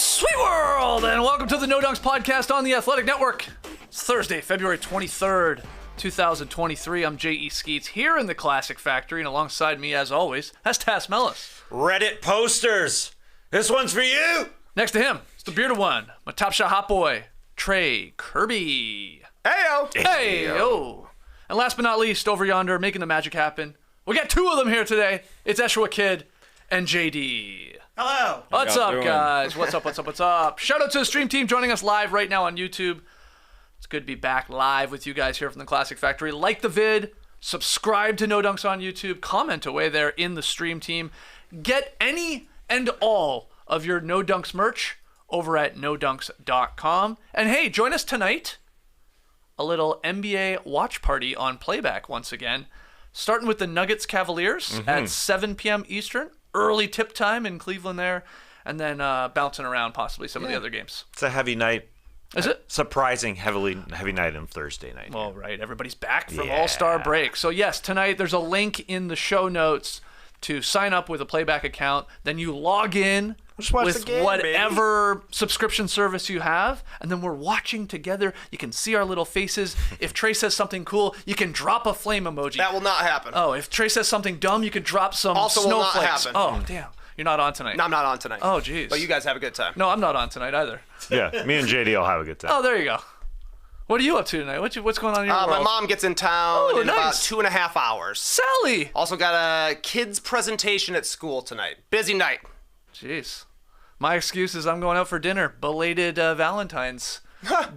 Sweet world, and welcome to the No Dunks podcast on the Athletic Network. It's Thursday, February 23rd, 2023. I'm J.E. Skeets here in the Classic Factory, and alongside me, as always, has Tass Mellis. Reddit posters. This one's for you. Next to him, it's the bearded one, my top shot hot boy, Trey Kirby. Heyo. Heyo. And last but not least, over yonder, making the magic happen, we got two of them here today. It's Eshua Kid and JD. Hello. What's up, guys? What's up? Shout out to the stream team joining us live right now on YouTube. It's good to be back live with you guys here from the Classic Factory. Like the vid, subscribe to No Dunks on YouTube, comment away there in the stream team. Get any and all of your No Dunks merch over at nodunks.com. And hey, join us tonight. A little NBA watch party on playback once again. Starting with the Nuggets Cavaliers at 7 p.m. Eastern. Early tip time in Cleveland there. And then bouncing around possibly some of the other games. It's a heavy night. Is it? Surprising heavy night on Thursday night. Well, right. Everybody's back from All-Star break. So yes, tonight there's a link in the show notes to sign up with a playback account. Then you log in with whatever subscription service you have, and then we're watching together. You can see our little faces. If Trey says something cool, you can drop a flame emoji. That will not happen. Oh, if Trey says something dumb, you can drop some also snowflakes. Will not happen. Oh, damn. You're not on tonight. No, I'm not on tonight. Oh, jeez. But you guys have a good time. No, I'm not on tonight either. Yeah, me and JD will have a good time. Oh, there you go. What are you up to tonight? What's going on in your world? My mom gets in town in about 2.5 hours. Sally! Also got a kid's presentation at school tonight. Busy night. Jeez. My excuse is I'm going out for dinner. Belated Valentine's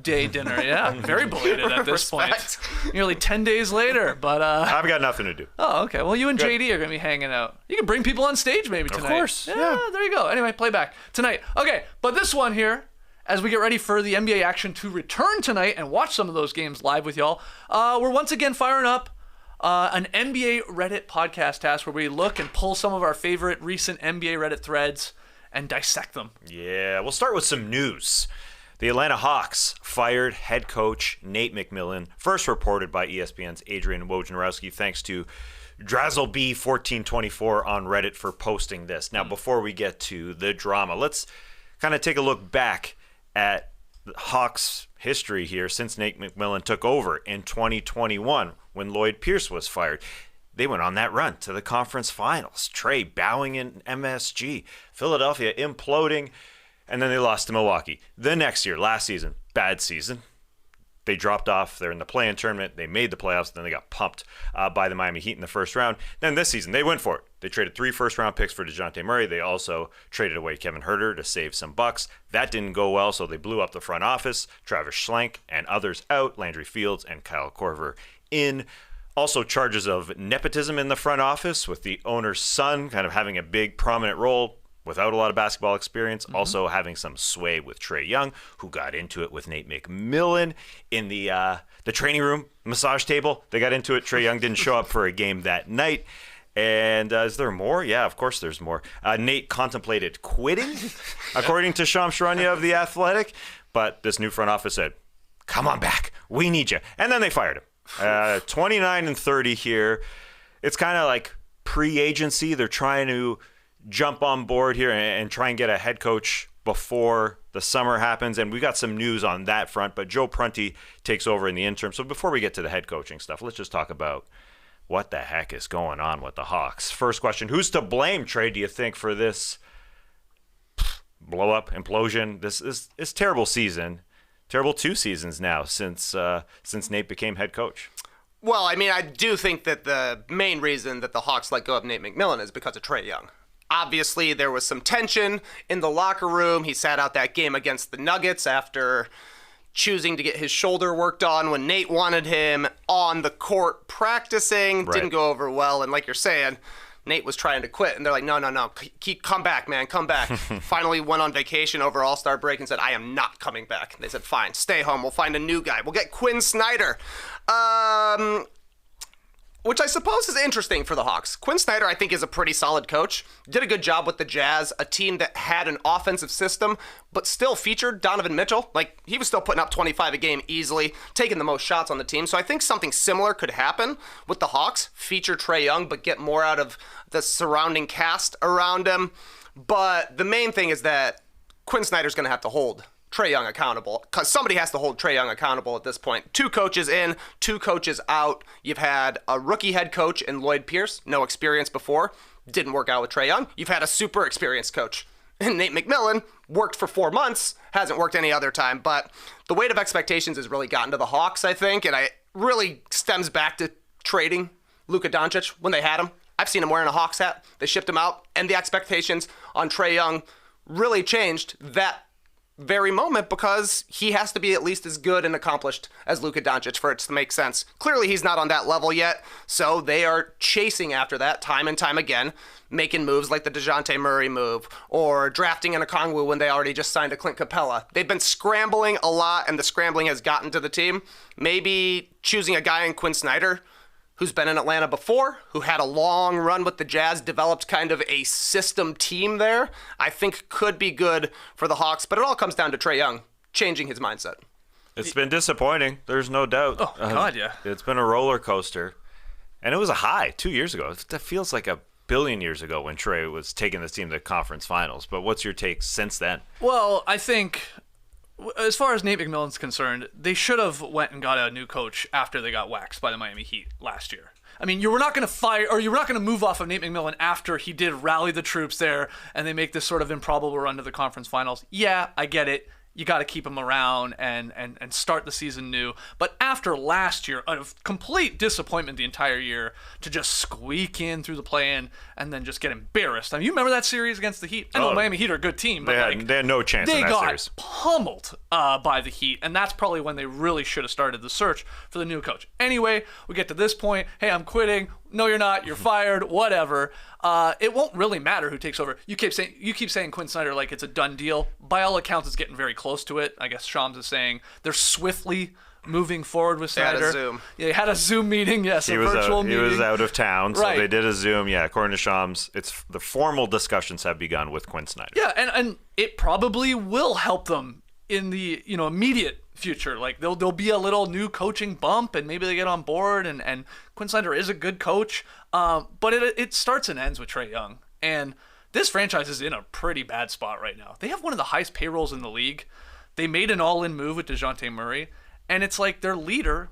Day dinner. Yeah, very belated at this point. Nearly 10 days later, but... I've got nothing to do. Oh, okay. Well, you and JD are going to be hanging out. You can bring people on stage maybe tonight. Of course. Yeah, there you go. Anyway, playback tonight. Okay, but this one here, as we get ready for the NBA action to return tonight and watch some of those games live with y'all, we're once again firing up an NBA Reddit podcast task where we look and pull some of our favorite recent NBA Reddit threads and dissect them. Yeah, we'll start with some news. The Atlanta Hawks fired head coach Nate McMillan, first reported by ESPN's Adrian Wojnarowski, thanks to DrazzleB1424 on Reddit for posting this. Now, before we get to the drama, let's kind of take a look back at the Hawks' history here since Nate McMillan took over in 2021 when Lloyd Pierce was fired. They went on that run to the conference finals. Trey bowing in MSG. Philadelphia imploding. And then they lost to Milwaukee. The next year, last season, bad season. They dropped off. They're in the play-in tournament. They made the playoffs. Then they got pumped by the Miami Heat in the first round. Then this season, they went for it. They traded 3 first-round picks for DeJounte Murray. They also traded away Kevin Huerter to save some bucks. That didn't go well, so they blew up the front office. Travis Schlenk and others out. Landry Fields and Kyle Korver in. Also charges of nepotism in the front office with the owner's son kind of having a big prominent role without a lot of basketball experience. Also having some sway with Trae Young, who got into it with Nate McMillan in the training room massage table. They got into it. Trae Young didn't show up for a game that night. And is there more? Yeah, of course there's more. Nate contemplated quitting, according to Shams Charania of The Athletic. But this new front office said, come on back. We need you. And then they fired him. 29-30 here. It's kind of like pre-agency. They're trying to jump on board here and try and get a head coach before the summer happens. And we got some news on that front, but Joe Prunty takes over in the interim. So before we get to the head coaching stuff, let's just talk about what the heck is going on with the Hawks. First question, who's to blame, Trey, do you think, for this blow-up, implosion, this terrible season? Terrible 2 seasons now since Nate became head coach. Well, I mean, I do think that the main reason that the Hawks let go of Nate McMillan is because of Trae Young. Obviously, there was some tension in the locker room. He sat out that game against the Nuggets after choosing to get his shoulder worked on when Nate wanted him on the court practicing. Right. Didn't go over well, and like you're saying, Nate was trying to quit, and they're like, no, come back, man, come back. Finally went on vacation over All-Star break and said, I am not coming back. They said, fine, stay home, we'll find a new guy. We'll get Quinn Snyder. Which I suppose is interesting for the Hawks. Quinn Snyder, I think, is a pretty solid coach. Did a good job with the Jazz, a team that had an offensive system, but still featured Donovan Mitchell. Like, he was still putting up 25 a game easily, taking the most shots on the team. So I think something similar could happen with the Hawks. Feature Trae Young, but get more out of the surrounding cast around him. But the main thing is that Quinn Snyder's going to have to hold Trae Young accountable, because somebody has to hold Trae Young accountable at this point. 2 coaches in, 2 coaches out. You've had a rookie head coach in Lloyd Pierce, no experience before, didn't work out with Trae Young. You've had a super experienced coach, and Nate McMillan worked for 4 months, hasn't worked any other time. But the weight of expectations has really gotten to the Hawks, I think, and it really stems back to trading Luka Doncic when they had him. I've seen him wearing a Hawks hat. They shipped him out, and the expectations on Trae Young really changed that very moment, because he has to be at least as good and accomplished as Luka Doncic for it to make sense. Clearly, he's not on that level yet, so they are chasing after that time and time again, making moves like the DeJounte Murray move, or drafting an Okongwu when they already just signed a Clint Capella. They've been scrambling a lot, and the scrambling has gotten to the team. Maybe choosing a guy in Quinn Snyder, who's been in Atlanta before, who had a long run with the Jazz, developed kind of a system team there, I think could be good for the Hawks. But it all comes down to Trae Young changing his mindset. It's been disappointing. There's no doubt. Oh, God, yeah. It's been a roller coaster. And it was a high 2 years ago. That feels like a billion years ago when Trae was taking this team to the conference finals. But what's your take since then? Well, I think, as far as Nate McMillan's concerned, they should have went and got a new coach after they got waxed by the Miami Heat last year. I mean, you were not going to fire, or you were not going to move off of Nate McMillan after he did rally the troops there and they make this sort of improbable run to the conference finals. Yeah, I get it. You got to keep him around and start the season new. But after last year, a complete disappointment the entire year, to just squeak in through the play-in and then just get embarrassed. I mean, you remember that series against the Heat? I know the Miami Heat are a good team, but they had no chance in that series. They got pummeled by the Heat, and that's probably when they really should have started the search for the new coach. Anyway, we get to this point. Hey, I'm quitting. No, you're not. You're fired. Whatever. It won't really matter who takes over. You keep saying Quinn Snyder like it's a done deal. By all accounts, it's getting very close to it. I guess Shams is saying they're swiftly moving forward with Snyder. They had a Zoom. Yeah, they had a Zoom meeting. Yes, a virtual meeting. He was out of town, so right. they did a Zoom. Yeah, according to Shams, the formal discussions have begun with Quinn Snyder. Yeah, and it probably will help them in the immediate future. Like there'll be a little new coaching bump, and maybe they get on board. And Quinn Snyder is a good coach, but it starts and ends with Trae Young. And this franchise is in a pretty bad spot right now. They have one of the highest payrolls in the league. They made an all-in move with DeJounte Murray, and it's like their leader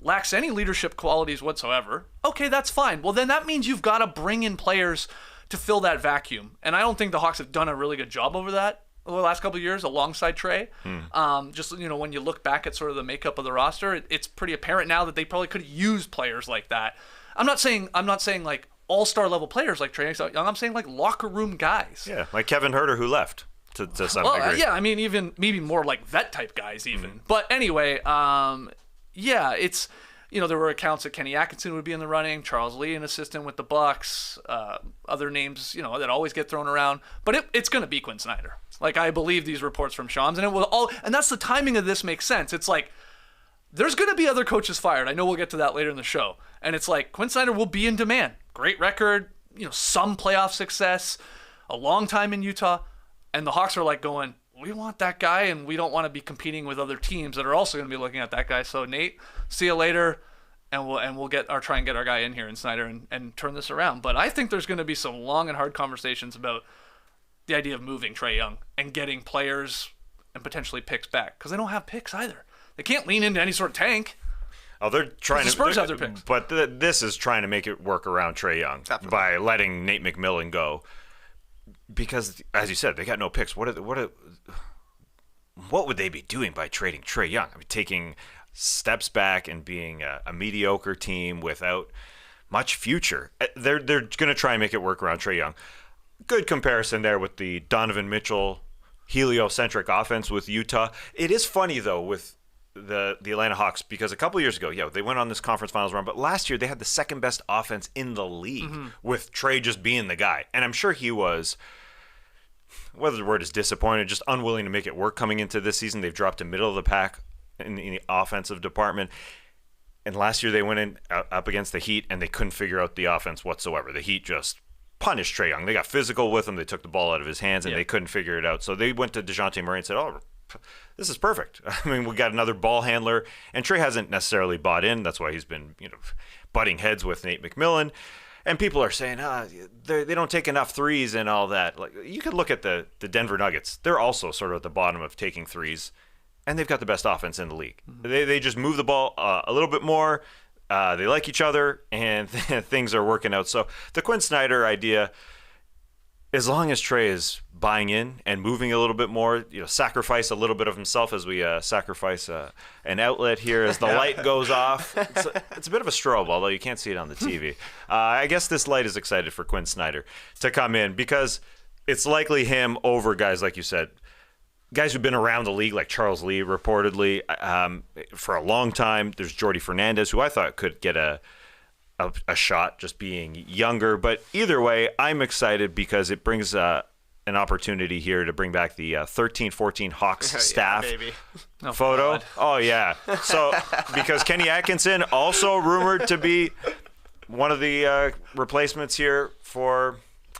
lacks any leadership qualities whatsoever. Okay, that's fine. Well, then that means you've got to bring in players to fill that vacuum. And I don't think the Hawks have done a really good job over that over the last couple of years alongside Trae. Just, when you look back at sort of the makeup of the roster, it's pretty apparent now that they probably could use players like that. I'm not saying like all-star level players like Trae Young. I'm saying like locker room guys. Yeah, like Kevin Huerter, who left to some degree. Yeah, I mean, even maybe more like vet type guys even. But anyway, yeah, it's, there were accounts that Kenny Atkinson would be in the running, Charles Lee, an assistant with the Bucks, other names, that always get thrown around. But it's going to be Quinn Snyder. Like, I believe these reports from Shams, and that's the timing of this makes sense. It's like, there's going to be other coaches fired. I know we'll get to that later in the show. And it's like, Quinn Snyder will be in demand. Great record, some playoff success, a long time in Utah. And the Hawks are like going, we want that guy, and we don't want to be competing with other teams that are also going to be looking at that guy. So Nate, see you later, and we'll try and get our guy in here in Snyder and turn this around. But I think there's going to be some long and hard conversations about the idea of moving Trae Young and getting players and potentially picks back, because they don't have picks either. They can't lean into any sort of tank. Oh, they're trying to. The Spurs have their picks, but this is trying to make it work around Trae Young. Definitely. By letting Nate McMillan go. Because, as you said, they got no picks. What would they be doing by trading Trae Young? I mean, taking steps back and being a mediocre team without much future. They're going to try and make it work around Trae Young. Good comparison there with the Donovan Mitchell heliocentric offense with Utah. It is funny, though, with the Atlanta Hawks, because a couple years ago, they went on this conference finals run, but last year they had the second best offense in the league with Trae just being the guy. And I'm sure he was, whether the word is disappointed, just unwilling to make it work coming into this season. They've dropped to middle of the pack in the offensive department. And last year they went in up against the Heat and they couldn't figure out the offense whatsoever. The Heat just punished Trae Young. They got physical with him. They took the ball out of his hands and they couldn't figure it out. So they went to DeJounte Murray and said, this is perfect. I mean, we got another ball handler, and Trae hasn't necessarily bought in. That's why he's been, butting heads with Nate McMillan. And people are saying, they don't take enough threes and all that. Like, you could look at the Denver Nuggets. They're also sort of at the bottom of taking threes, and they've got the best offense in the league. They just move the ball a little bit more. They like each other, and things are working out. So the Quinn Snyder idea, as long as Trae is buying in and moving a little bit more, sacrifice a little bit of himself as we sacrifice an outlet here as the light goes off. It's a bit of a strobe, although you can't see it on the TV. I guess this light is excited for Quinn Snyder to come in because it's likely him over guys, like you said, guys who've been around the league, like Charles Lee, reportedly, for a long time. There's Jordi Fernandez, who I thought could get a shot just being younger. But either way, I'm excited because it brings an opportunity here to bring back the 13-14 Hawks staff photo. God. Oh, yeah. So because Kenny Atkinson, also rumored to be one of the replacements here for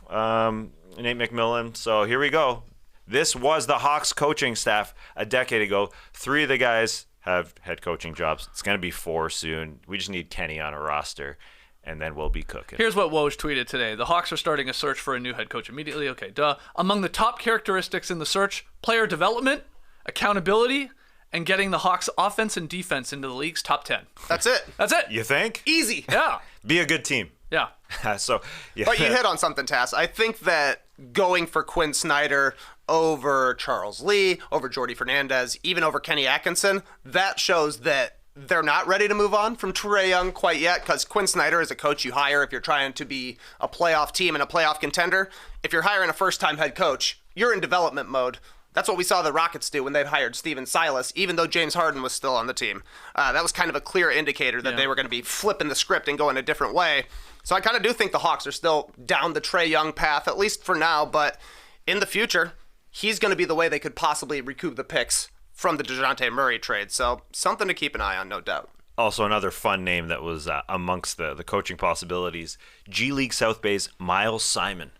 Nate McMillan. So here we go. This was the Hawks coaching staff a decade ago. 3 of the guys have head coaching jobs. It's going to be 4 soon. We just need Kenny on a roster, and then we'll be cooking. Here's what Woj tweeted today. The Hawks are starting a search for a new head coach immediately. Okay, duh. Among the top characteristics in the search, player development, accountability, and getting the Hawks offense and defense into the league's top 10. That's it. That's it. You think? Easy. Yeah. Be a good team. Yeah. So, yeah. But you hit on something, Tass. I think that going for Quinn Snyder over Charles Lee, over Jordi Fernandez, even over Kenny Atkinson, that shows that they're not ready to move on from Trae Young quite yet, because Quinn Snyder is a coach you hire if you're trying to be a playoff team and a playoff contender. If you're hiring a first-time head coach, you're in development mode. That's what we saw the Rockets do when they hired Steven Silas, even though James Harden was still on the team. That was kind of a clear indicator that they were going to be flipping the script and going a different way. So I kind of do think the Hawks are still down the Trae Young path, at least for now, but in the future, he's going to be the way they could possibly recoup the picks from the DeJounte Murray trade. So something to keep an eye on, no doubt. Also, another fun name that was amongst the coaching possibilities, G League South Bay's Miles Simon.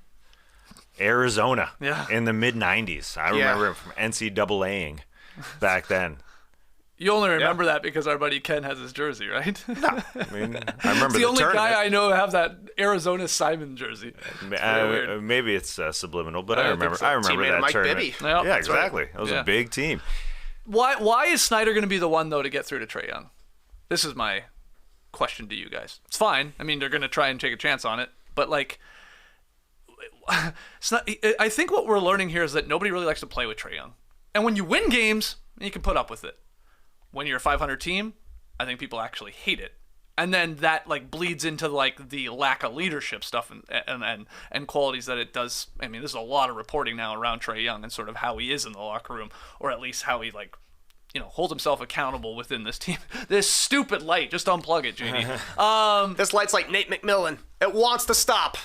Arizona in the mid-'90s. I remember him from NCAAing back then. You only remember that because our buddy Ken has his jersey, right? No. I mean, I remember the only tournament. guy I know have that Arizona Simon jersey. Maybe it's subliminal, but I remember Teammate that Mike tournament. Bibby. Yeah, exactly. It was a big team. Why is Snyder going to be the one, though, to get through to Trae Young? This is my question to you guys. It's fine. I mean, they're going to try and take a chance on it, but like, it's not. I think what we're learning here is that nobody really likes to play with Trae Young. And when you win games, you can put up with it. When you're a 500 team, I think people actually hate it. And then that like bleeds into like the lack of leadership stuff and qualities that it does. I mean, there's a lot of reporting now around Trae Young and sort of how he is in the locker room, or at least how he like, holds himself accountable within this team. This stupid light, just unplug it, JD. This light's like Nate McMillan. It wants to stop,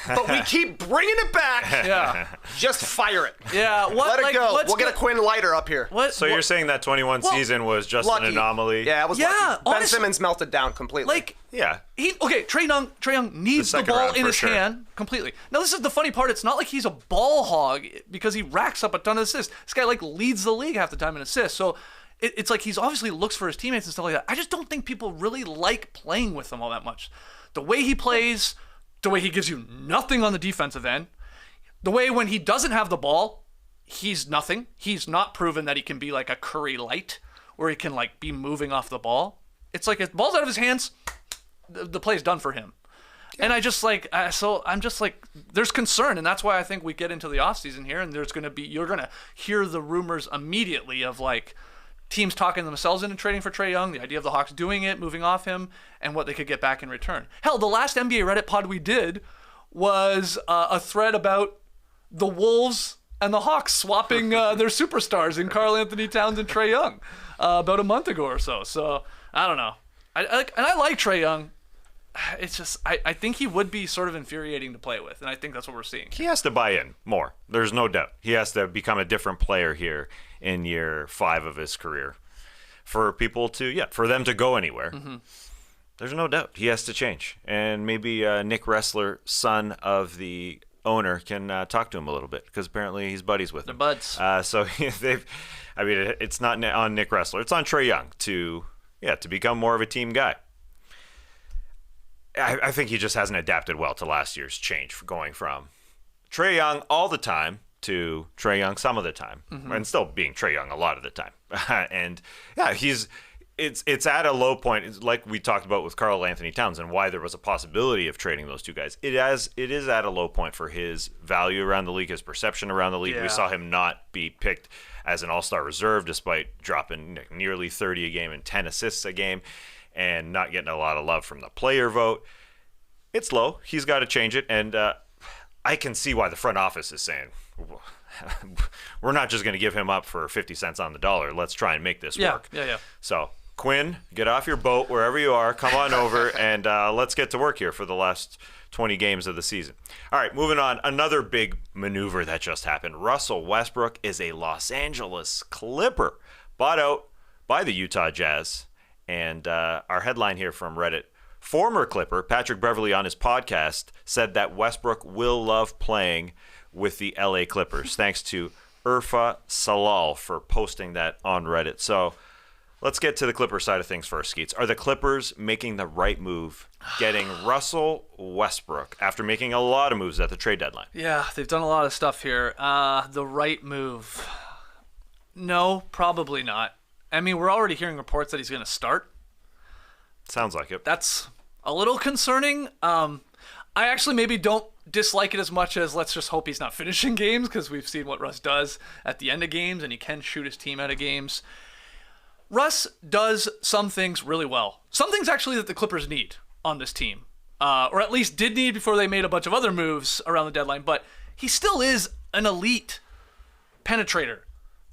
but we keep bringing it back. Yeah. Just fire it. Yeah. Let it go. We'll get a Quinn lighter up here. You're saying that 21 season was just lucky. an anomaly? Yeah, it was lucky. Ben Honestly, Simmons melted down completely. Trae Young needs the ball in his hand completely. Now, this is the funny part. It's not like he's a ball hog because he racks up a ton of assists. This guy leads the league half the time in assists. So it's like he's obviously looks for his teammates and stuff like that. I just don't think people really like playing with him all that much. The way he plays, the way he gives you nothing on the defensive end, the way when he doesn't have the ball, he's nothing. He's not proven that he can be like a Curry light where he can like be moving off the ball. It's like if the ball's out of his hands, the play's done for him. And I just like, so I'm just like, there's concern. And that's why I think we get into the offseason here and you're going to hear the rumors immediately of like, teams talking themselves into trading for Trae Young, the idea of the Hawks doing it, moving off him, and what they could get back in return. Hell, the last NBA Reddit pod we did was a thread about the Wolves and the Hawks swapping their superstars in Karl Anthony Towns and Trae Young about a month ago or so. So, I don't know. I like Trae Young. It's just, I think he would be sort of infuriating to play with, and I think that's what we're seeing. He has to buy in more. There's no doubt. He has to become a different player here in year 5 of his career for people to, for them to go anywhere. Mm-hmm. There's no doubt. He has to change. And maybe Nick Ressler, son of the owner, can talk to him a little bit because apparently he's buddies with him. They're buds. So it's not on Nick Ressler. It's on Trae Young to become more of a team guy. I think he just hasn't adapted well to last year's change, going from Trae Young all the time to Trae Young some of the time, and still being Trae Young a lot of the time. And yeah, it's at a low point. It's like we talked about with Karl Anthony Towns and why there was a possibility of trading those two guys. It is at a low point for his value around the league, his perception around the league. Yeah. We saw him not be picked as an all-star reserve despite dropping nearly 30 a game and 10 assists a game and not getting a lot of love from the player vote. It's low. He's got to change it, and I can see why the front office is saying, we're not just going to give him up for 50 cents on the dollar. Let's try and make this work. Yeah. So, Quinn, get off your boat wherever you are. Come on over, and let's get to work here for the last 20 games of the season. All right, moving on. Another big maneuver that just happened. Russell Westbrook is a Los Angeles Clipper, bought out by the Utah Jazz. And our headline here from Reddit, former Clipper Patrick Beverley on his podcast said that Westbrook will love playing with the LA Clippers. Thanks to Urfa Salal for posting that on Reddit. So let's get to the Clipper side of things first, Skeets. Are the Clippers making the right move getting Russell Westbrook after making a lot of moves at the trade deadline? Yeah, they've done a lot of stuff here. The right move. No, probably not. I mean, we're already hearing reports that he's going to start. Sounds like it. That's a little concerning. I actually maybe don't dislike it as much as let's just hope he's not finishing games, because we've seen what Russ does at the end of games, and he can shoot his team out of games. Russ does some things really well. Some things actually that the Clippers need on this team, or at least did need before they made a bunch of other moves around the deadline. But he still is an elite penetrator,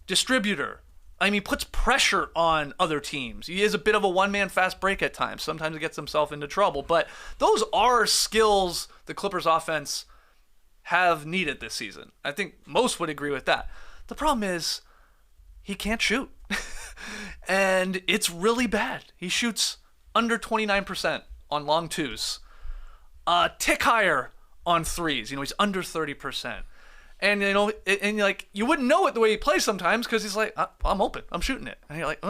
distributor. I mean, he puts pressure on other teams. He is a bit of a one-man fast break at times. Sometimes he gets himself into trouble. But those are skills the Clippers offense have needed this season. I think most would agree with that. The problem is he can't shoot. And it's really bad. He shoots under 29% on long twos. Tick higher on threes. He's under 30%. And, you wouldn't know it the way he plays sometimes because he's like, I'm open. I'm shooting it. And you're like,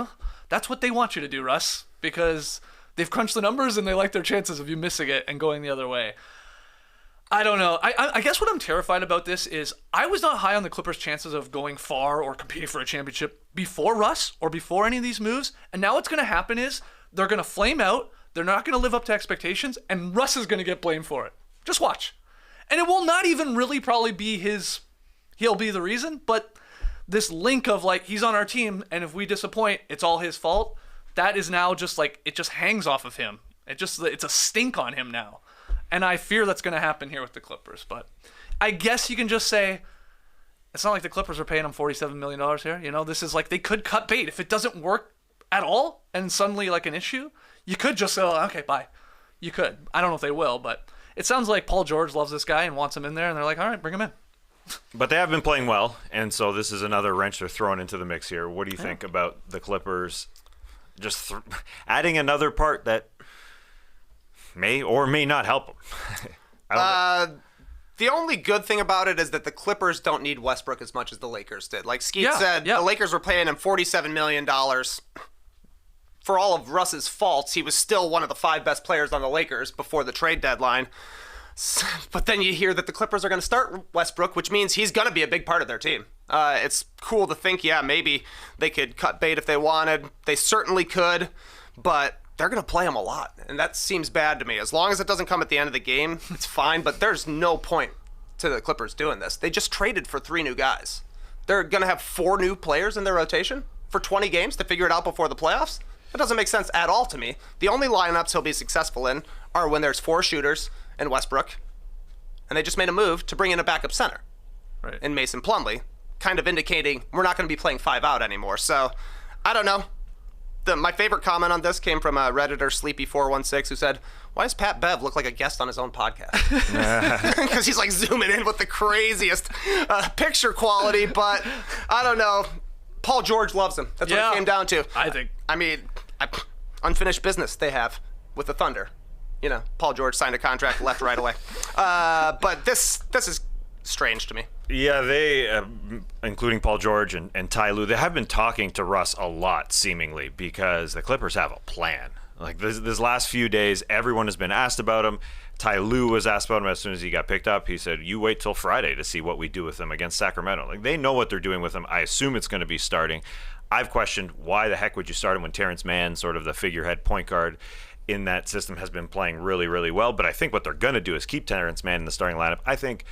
that's what they want you to do, Russ, because they've crunched the numbers and they like their chances of you missing it and going the other way. I don't know. I guess what I'm terrified about this is I was not high on the Clippers' chances of going far or competing for a championship before Russ or before any of these moves. And now what's going to happen is they're going to flame out. They're not going to live up to expectations. And Russ is going to get blamed for it. Just watch. And it will not even really probably be he'll be the reason, but this link of he's on our team, and if we disappoint, it's all his fault. That is now just it just hangs off of him. It's a stink on him now. And I fear that's going to happen here with the Clippers. But I guess you can just say, it's not like the Clippers are paying him $47 million here. This is they could cut bait. If it doesn't work at all and suddenly an issue, you could just say, okay, bye. You could. I don't know if they will, but it sounds like Paul George loves this guy and wants him in there, and they're like, all right, bring him in. But they have been playing well, and so this is another wrench they're throwing into the mix here. What do you think about the Clippers just adding another part that may or may not help them? The only good thing about it is that the Clippers don't need Westbrook as much as the Lakers did. Like Skeet said, the Lakers were paying him $47 million. For all of Russ's faults, he was still one of the 5 best players on the Lakers before the trade deadline. But then you hear that the Clippers are going to start Westbrook, which means he's going to be a big part of their team. It's cool to think, maybe they could cut bait if they wanted. They certainly could, but they're going to play him a lot, and that seems bad to me. As long as it doesn't come at the end of the game, it's fine, but there's no point to the Clippers doing this. They just traded for 3 new guys. They're going to have 4 new players in their rotation for 20 games to figure it out before the playoffs? That doesn't make sense at all to me. The only lineups he'll be successful in are when there's 4 shooters and Westbrook, and they just made a move to bring in a backup center in Mason Plumlee, kind of indicating we're not going to be playing 5 out anymore. So, I don't know. My favorite comment on this came from Redditor Sleepy416, who said, why does Pat Bev look like a guest on his own podcast? Because he's zooming in with the craziest picture quality, but I don't know. Paul George loves him. That's what it came down to. I mean, unfinished business they have with the Thunder. Paul George signed a contract, left right away. But this is strange to me. Yeah, they, including Paul George and Ty Lue, they have been talking to Russ a lot, seemingly, because the Clippers have a plan. Like this last few days, everyone has been asked about him. Ty Lue was asked about him as soon as he got picked up. He said, you wait till Friday to see what we do with him against Sacramento. Like, they know what they're doing with him. I assume it's going to be starting. I've questioned why the heck would you start him when Terrence Mann, sort of the figurehead point guard in that system, has been playing really, really well. But I think what they're going to do is keep Terrence Mann in the starting lineup. I think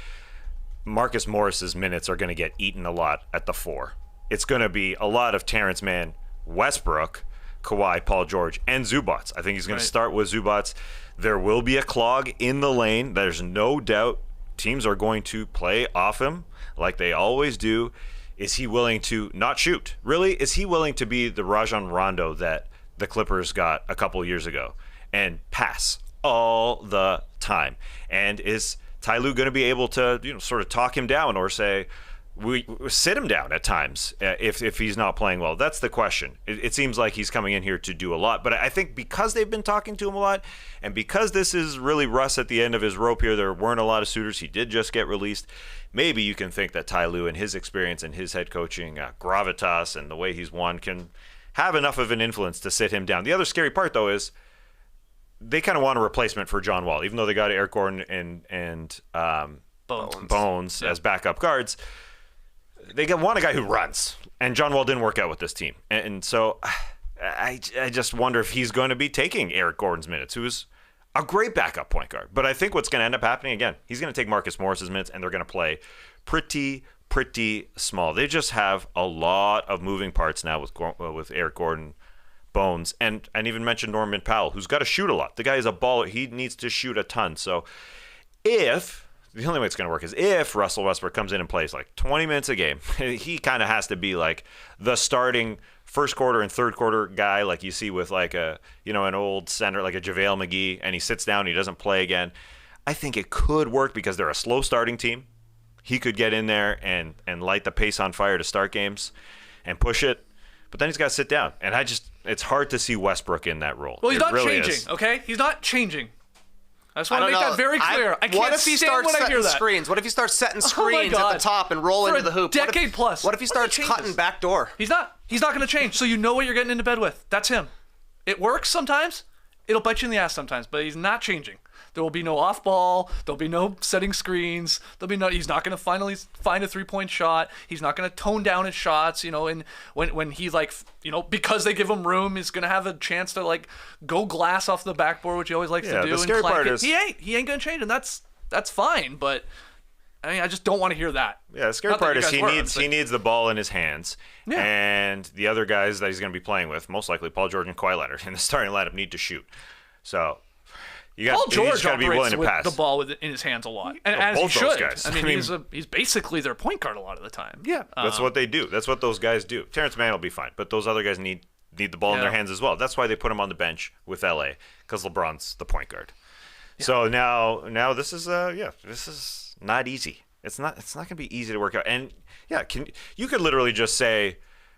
Marcus Morris's minutes are going to get eaten a lot at the 4. It's going to be a lot of Terrence Mann, Westbrook, Kawhi, Paul George, and Zubats. I think he's going to start with Zubats. There will be a clog in the lane. There's no doubt teams are going to play off him like they always do. Is he willing to not shoot? Really, is he willing to be the Rajon Rondo that the Clippers got a couple years ago and pass all the time? And is Ty Lue going to be able to, sort of talk him down or say, we sit him down at times if he's not playing well? That's the question. It seems like he's coming in here to do a lot, but I think because they've been talking to him a lot, and because this is really Russ at the end of his rope here, there weren't a lot of suitors. He did just get released. Maybe you can think that Ty Lue and his experience and his head coaching gravitas and the way he's won can have enough of an influence to sit him down. The other scary part, though, is they kind of want a replacement for John Wall, even though they got Eric Gordon and Bones as backup guards. They want a guy who runs, and John Wall didn't work out with this team. And so I just wonder if he's going to be taking Eric Gordon's minutes, who is a great backup point guard. But I think what's going to end up happening, again, he's going to take Marcus Morris's minutes, and they're going to play pretty small. They just have a lot of moving parts now with Eric Gordon, Bones, and even mentioned Norman Powell, who's got to shoot a lot. The guy is a baller. He needs to shoot a ton. So the only way it's going to work is if Russell Westbrook comes in and plays like 20 minutes a game, he kind of has to be like the starting first quarter and third quarter guy, like you see with like an old center, like a JaVale McGee, and he sits down and he doesn't play again. I think it could work because they're a slow starting team. He could get in there and light the pace on fire to start games and push it. But then he's got to sit down. And it's hard to see Westbrook in that role. Well, he's not really changing, okay? He's not changing. I just want to don't make know. that very clear. I What can't if he stand starts when I hear setting that. screens? What if he starts setting Oh my screens at God. the top and roll For into the hoop? decade plus. What if he starts cutting back door? He's not going to change. So you know what you're getting into bed with. That's him. It works sometimes. It'll bite you in the ass sometimes, but he's not changing. There will be no off ball. There'll be no setting screens. He's not going to finally find a 3-point shot. He's not going to tone down his shots, and when he because they give him room, he's going to have a chance to go glass off the backboard, which he always likes to do. The scary part is he ain't going to change, and that's fine, but I just don't want to hear that. Yeah, the scary part is he needs the ball in his hands, and the other guys that he's going to be playing with, most likely Paul George and Kawhi Leonard, in the starting lineup need to shoot. So Paul George got to be willing to pass the ball in his hands a lot, and as both he those should. guys. I mean, he's basically their point guard a lot of the time. Yeah, that's what they do. That's what those guys do. Terrence Mann will be fine, but those other guys need the ball in their hands as well. That's why they put him on the bench with LA, because LeBron's the point guard. Yeah. So now this is not easy. It's not going to be easy to work out. And you could literally just say,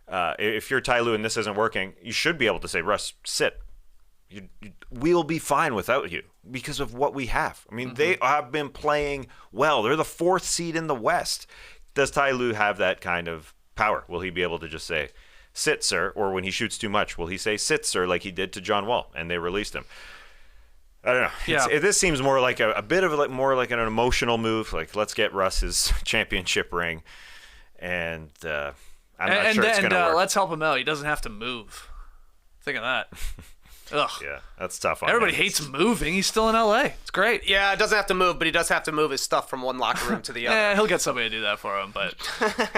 if you're Ty Lue and this isn't working, you should be able to say, Russ, sit. We'll be fine without you because of what we have. I mean, they have been playing well. They're the 4th seed in the West. Does Ty Lue have that kind of power? Will he be able to just say, sit, sir? Or when he shoots too much, will he say, sit, sir, like he did to John Wall and they released him? I don't know. Yeah. This seems more like a bit of more like an emotional move. Like, let's get Russ his championship ring. And I'm not sure it's going to work. Let's help him out. He doesn't have to move. Think of that. Ugh. Yeah, that's tough on Everybody him. hates moving. He's still in LA. It's great. Yeah, it doesn't have to move, but he does have to move his stuff from one locker room to the other. He'll get somebody to do that for him, but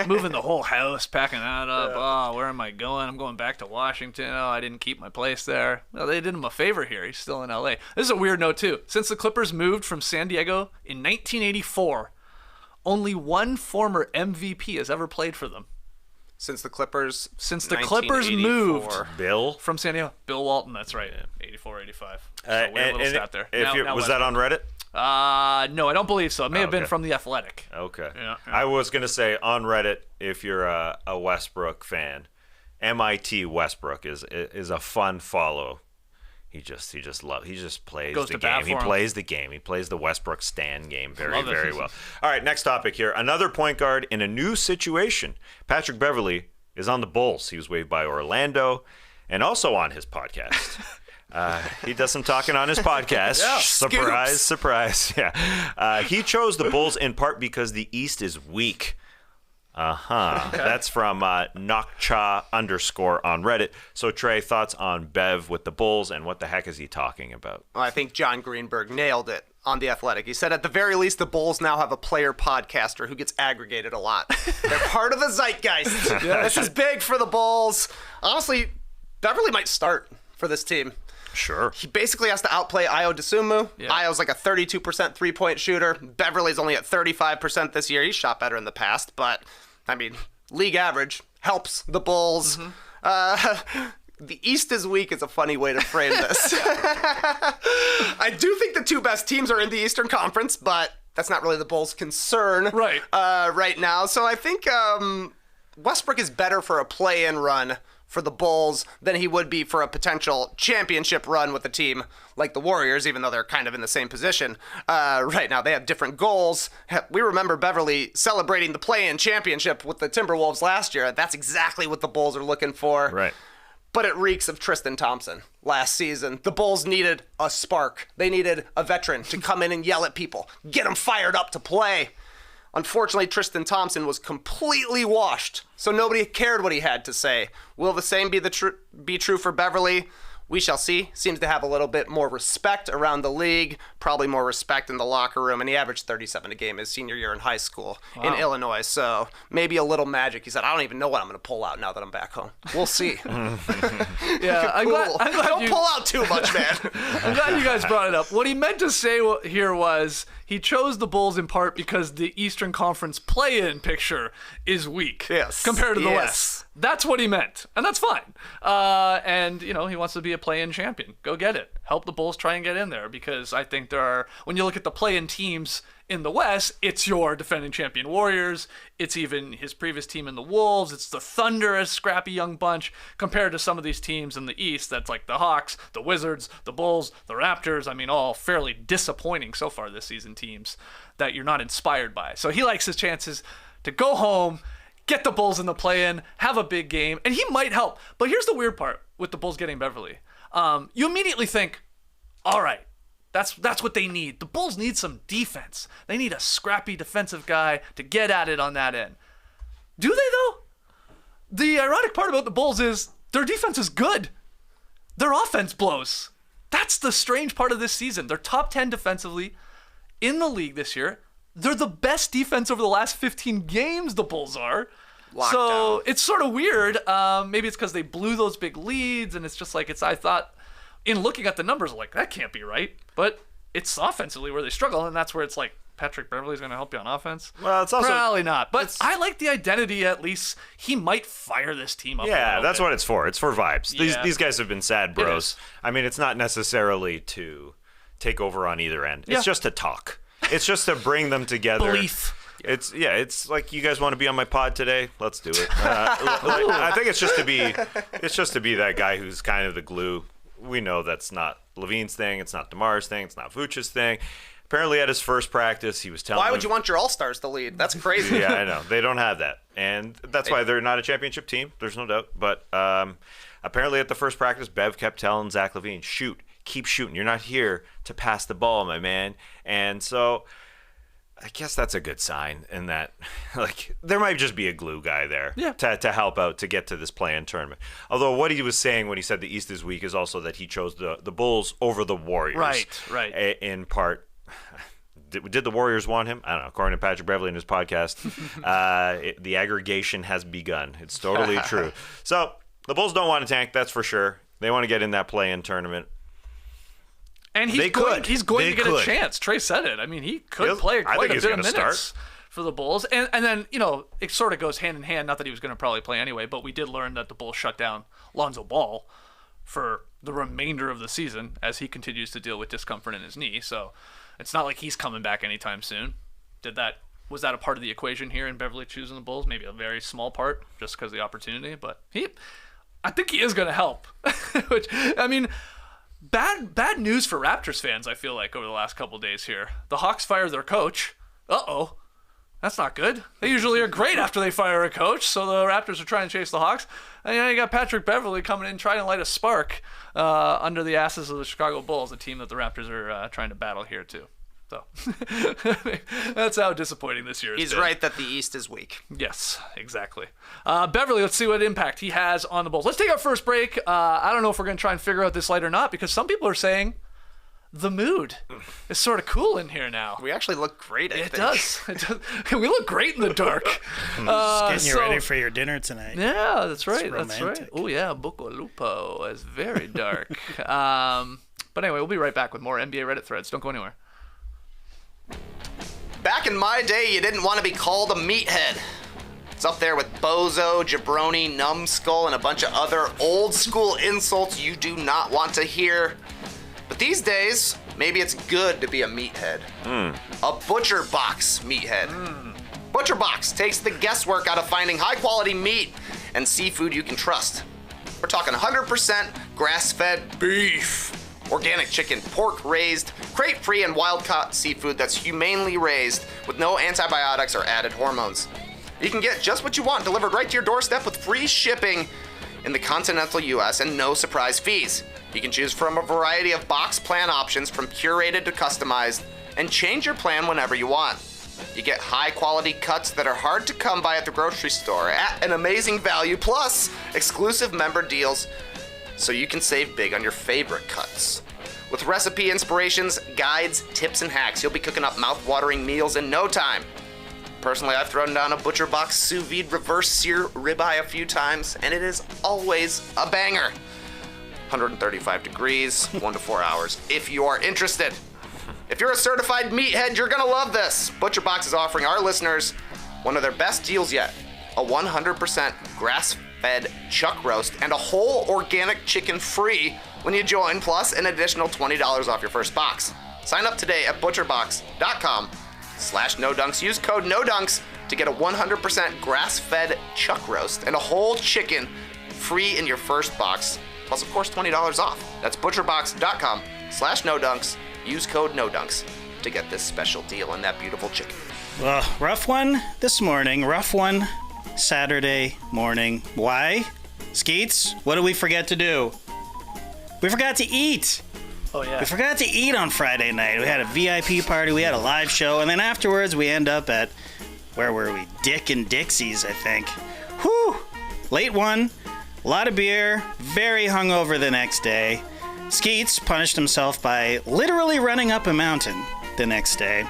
moving the whole house, packing that up. Yeah. Oh, where am I going? I'm going back to Washington. Oh, I didn't keep my place there. Well, they did him a favor here. He's still in LA. This is a weird note, too. Since the Clippers moved from San Diego in 1984, only one former MVP has ever played for them. Since the Clippers moved Bill from San Diego. Bill Walton, that's right. 84, 85. So weird little stat there. Was that on Reddit? No, I don't believe so. It may have been from The Athletic. Okay. Yeah. I was going to say on Reddit, if you're a Westbrook fan, MIT Westbrook is a fun follow. He just plays the game. He plays the game. He plays the Westbrook Stan game very, very well. All right, next topic here. Another point guard in a new situation. Patrick Beverley is on the Bulls. He was waived by Orlando and also on his podcast. He does some talking on his podcast. Yeah, surprise, scoops. surprise. Yeah. He chose the Bulls in part because the East is weak. Okay. That's from Nokcha_ on Reddit. So, Trae, thoughts on Bev with the Bulls, and what the heck is he talking about? Well, I think John Greenberg nailed it on The Athletic. He said, at the very least, the Bulls now have a player podcaster who gets aggregated a lot. They're part of the zeitgeist. This is big for the Bulls. Honestly, Beverley might start for this team. Sure. He basically has to outplay Ayo Dosunmu. Yeah. Ayo's like a 32% three-point shooter. Beverly's only at 35% this year. He's shot better in the past, but, I mean, league average helps the Bulls. The East is weak is a funny way to frame this. I do think the two best teams are in the Eastern Conference, but that's not really the Bulls' concern right now. So I think Westbrook is better for a play-in run for the Bulls than he would be for a potential championship run with a team like the Warriors, even though they're kind of in the same position right now. They have different goals. We remember Beverley celebrating the play-in championship with the Timberwolves last year. That's exactly what the Bulls are looking for. Right. But it reeks of Tristan Thompson last season. The Bulls needed a spark. They needed a veteran to come in and yell at people, get them fired up to play. Unfortunately, Tristan Thompson was completely washed, so nobody cared what he had to say. Will the same be true for Beverley? We shall see. Seems to have a little bit more respect around the league, probably more respect in the locker room, and he averaged 37 a game his senior year in high school in Illinois, so maybe a little magic. He said, I don't even know what I'm going to pull out now that I'm back home. We'll see. Yeah, I'm glad don't pull out too much, man. I'm glad you guys brought it up. What he meant to say here was he chose the Bulls in part because the Eastern Conference play-in picture is weak compared to the West. That's what he meant, and that's fine. And, you know, he wants to be a play-in champion. Go get it. Help the Bulls try and get in there, because I think there are, when you look at the play-in teams in the West, it's your defending champion Warriors. It's even his previous team in the Wolves. It's the Thunder, a scrappy young bunch, compared to some of these teams in the East. That's like the Hawks, the Wizards, the Bulls, the Raptors. I mean, all fairly disappointing so far this season teams that you're not inspired by. So he likes his chances to go home, get the Bulls in the play-in, have a big game, and he might help. But here's the weird part with the Bulls getting Beverley. You immediately think, all right, that's what they need. The Bulls need some defense. They need a scrappy defensive guy to get at it on that end. Do they, though? The ironic part about the Bulls is their defense is good. Their offense blows. That's the strange part of this season. They're top 10 defensively in the league this year. They're the best defense over the last 15 games, the Bulls are. So it's sort of weird. Maybe it's because they blew those big leads, and it's just like, I thought, in looking at the numbers, like, that can't be right. But it's offensively where they struggle, and that's where it's like, Patrick Beverley's going to help you on offense? Well, it's also... Probably not. But I like the identity, at least. He might fire this team up. Yeah, that's what it's for. It's for vibes. Yeah. These guys have been sad bros. I mean, it's not necessarily to take over on either end. It's just to talk. It's just to bring them together. Belief. It's like, you guys want to be on my pod today? Let's do it. I think it's just to be that guy who's kind of the glue. We know that's not Levine's thing. It's not DeMar's thing. It's not Vooch's thing. Apparently, at his first practice, he was telling Why would you want your All-Stars to lead? That's crazy. Yeah, I know. They don't have that. And that's why they're not a championship team. There's no doubt. But apparently, at the first practice, Bev kept telling Zach LaVine, shoot, keep shooting. You're not here to pass the ball, my man. And so I guess that's a good sign in that, like, there might just be a glue guy there to help out to get to this play-in tournament. Although what he was saying when he said the East is weak is also that he chose the Bulls over the Warriors. Right. In part. Did the Warriors want him? I don't know. According to Patrick Beverley in his podcast, the aggregation has begun. It's totally true. So the Bulls don't want to tank, that's for sure. They want to get in that play-in tournament. And he's going to get a chance. Trae said it. I mean, he could play quite a bit of minutes for the Bulls. And then, you know, it sort of goes hand in hand. Not that he was going to probably play anyway, but we did learn that the Bulls shut down Lonzo Ball for the remainder of the season as he continues to deal with discomfort in his knee. So it's not like he's coming back anytime soon. Was that a part of the equation here in Beverley choosing the Bulls? Maybe a very small part, just because of the opportunity. But I think he is going to help. Which, I mean, bad news for Raptors fans, I feel like, over the last couple of days here. The Hawks fired their coach. Uh-oh. That's not good. They usually are great after they fire a coach, so the Raptors are trying to chase the Hawks. And you got Patrick Beverley coming in trying to light a spark under the asses of the Chicago Bulls, a team that the Raptors are trying to battle here too. So that's how disappointing this year is. He's right that the East is weak. Yes, exactly. Beverley, let's see what impact he has on the Bulls. Let's take our first break. I don't know if we're going to try and figure out this light or not, because some people are saying the mood is sort of cool in here now. We actually look great, I think. It does. We look great in the dark. Just getting you ready for your dinner tonight. Yeah, that's right. That's right. romantic. Oh, yeah. Buco Lupo is very dark. But anyway, we'll be right back with more NBA Reddit threads. Don't go anywhere. Back in my day, you didn't want to be called a meathead. It's up there with bozo, jabroni, numbskull, and a bunch of other old school insults you do not want to hear. But these days, maybe it's good to be a meathead. A butcher box meathead. Butcher Box takes the guesswork out of finding high quality meat and seafood you can trust. We're talking 100% grass-fed beef, organic chicken, pork raised, crate-free, and wild-caught seafood that's humanely raised with no antibiotics or added hormones. You can get just what you want delivered right to your doorstep with free shipping in the continental US and no surprise fees. You can choose from a variety of box plan options from curated to customized and change your plan whenever you want. You get high quality cuts that are hard to come by at the grocery store at an amazing value, plus exclusive member deals so you can save big on your favorite cuts. With recipe inspirations, guides, tips, and hacks, you'll be cooking up mouth-watering meals in no time. Personally, I've thrown down a Butcher Box sous vide reverse sear ribeye a few times, and it is always a banger. 135 degrees, 1 to 4 hours, if you are interested. If you're a certified meathead, you're gonna love this. Butcher Box is offering our listeners one of their best deals yet. A 100% grass-fed chuck roast and a whole organic chicken free when you join, plus an additional $20 off your first box. Sign up today at butcherbbox.com/nodunks. Use code NODUNKS to get a 100% grass-fed chuck roast and a whole chicken free in your first box, plus of course $20 off. That's butcherbbox.com/nodunks. Use code NODUNKS to get this special deal on that beautiful chicken. Well, rough one this morning. Rough one Saturday morning. Why? Skeets, what did we forget to do? We forgot to eat. Oh, yeah. We forgot to eat on Friday night. We had a VIP party, we had a live show, and then afterwards we end up at, where were we? Dick and Dixie's, I think. Whew! Late one, a lot of beer, very hungover the next day. Skeets punished himself by literally running up a mountain the next day.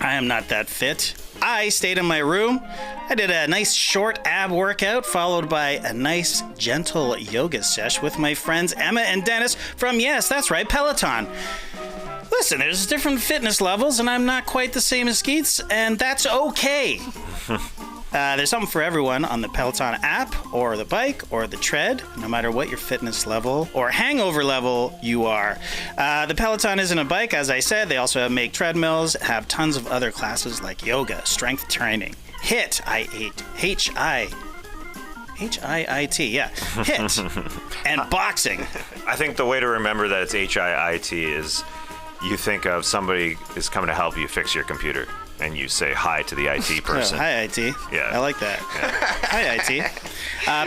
I am not that fit. I stayed in my room. I did a nice short ab workout followed by a nice gentle yoga sesh with my friends Emma and Dennis from, yes, that's right, Peloton. Listen, there's different fitness levels and I'm not quite the same as Skeets, and that's okay. There's something for everyone on the Peloton app or the bike or the tread, no matter what your fitness level or hangover level you are. The Peloton isn't a bike, as I said. They also make treadmills, have tons of other classes like yoga, strength training, HIIT, H-I-I-T, yeah, HIIT, and boxing. I think the way to remember that it's H-I-I-T is you think of somebody is coming to help you fix your computer. And you say hi to the IT person. Hi, IT. Yeah. I like that. Yeah. Hi, IT.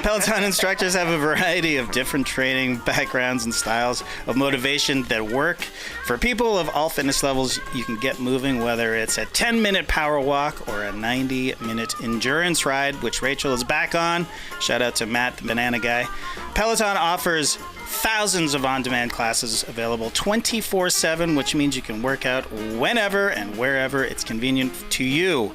Peloton instructors have a variety of different training backgrounds and styles of motivation that work for people of all fitness levels. You can get moving, whether it's a 10-minute power walk or a 90-minute endurance ride, which Rachel is back on. Shout out to Matt, the banana guy. Peloton offers thousands of on-demand classes available 24/7, which means you can work out whenever and wherever it's convenient to you.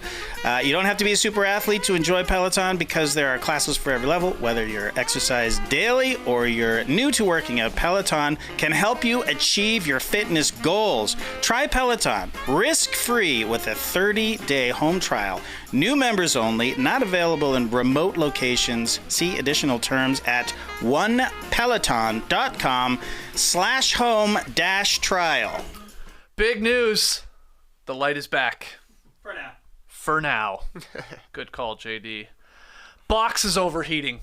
You don't have to be a super athlete to enjoy Peloton because there are classes for every level. Whether you're exercise daily or you're new to working out, Peloton can help you achieve your fitness goals. Try Peloton risk-free with a 30-day home trial. New members only, not available in remote locations. See additional terms at onepeloton.com/home-trial. Big news. The light is back. For now. For now. Good call, JD. Box is overheating.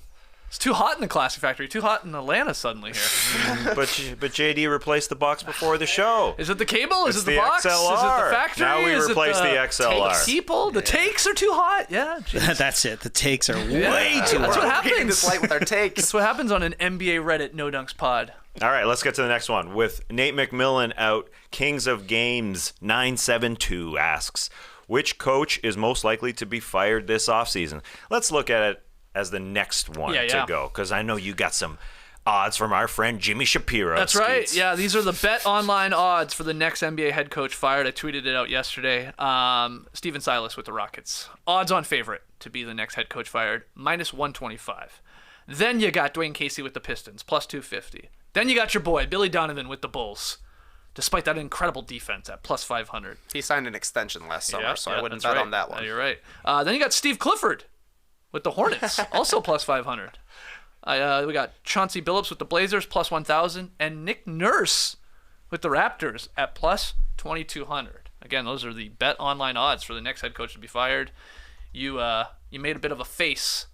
It's too hot in the Classic Factory. Too hot in Atlanta suddenly here. But JD replaced the box before the show. Is it the cable? Is It's it the box? XLR. Is it the factory? Now we Is it replace the XLR. People? The takes are too hot? Yeah. Geez. That's it. The takes are way too That's what hot. Getting happens. this light with our takes. That's what happens on an NBA Reddit No Dunks pod. All right, let's get to the next one. With Nate McMillan out, Kings of Games 972 asks, which coach is most likely to be fired this offseason? Let's look at it as the next one to go, because I know you got some odds from our friend Jimmy Shapiro. That's right. Skeets. Yeah, these are the Bet Online odds for the next NBA head coach fired. I tweeted it out yesterday. Steven Silas with the Rockets. Odds on favorite to be the next head coach fired, -125. Then you got Dwayne Casey with the Pistons, +250. Then you got your boy, Billy Donovan with the Bulls, despite that incredible defense at +500. He signed an extension last summer, so I wouldn't that's bet right. on that one. You're right. Then you got Steve Clifford with the Hornets, also +500. We got Chauncey Billups with the Blazers, +1,000, and Nick Nurse with the Raptors at +2,200. Again, those are the Bet Online odds for the next head coach to be fired. You made a bit of a face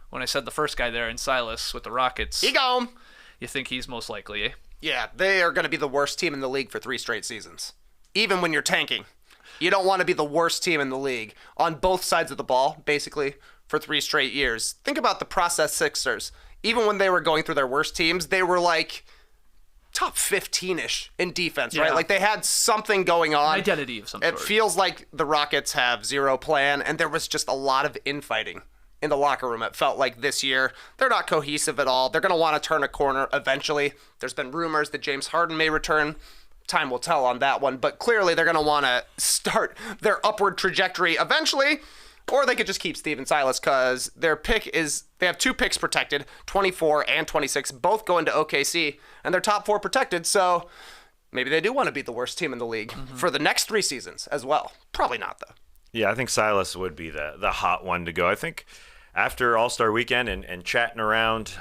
when I said the first guy there in Silas with the Rockets. He gone. You think he's most likely, eh? Yeah, they are going to be the worst team in the league for 3 straight seasons. Even when you're tanking. You don't want to be the worst team in the league on both sides of the ball, basically, for 3 straight years. Think about the process Sixers. Even when they were going through their worst teams, they were like top 15-ish in defense, right? Yeah. Like they had something going on. Identity of some It sort. feels like the Rockets have zero plan, and there was just a lot of infighting in the locker room. It felt like this year they're not cohesive at all. They're going to want to turn a corner eventually. There's been rumors that James Harden may return. Time will tell on that one, but clearly they're going to want to start their upward trajectory eventually, or they could just keep Steven Silas because their pick is, they have 2 picks protected, 24 and 26, both going to OKC, and their top 4 protected, so maybe they do want to be the worst team in the league for the next 3 seasons as well. Probably not, though. Yeah, I think Silas would be the hot one to go. I think after All-Star Weekend and chatting around,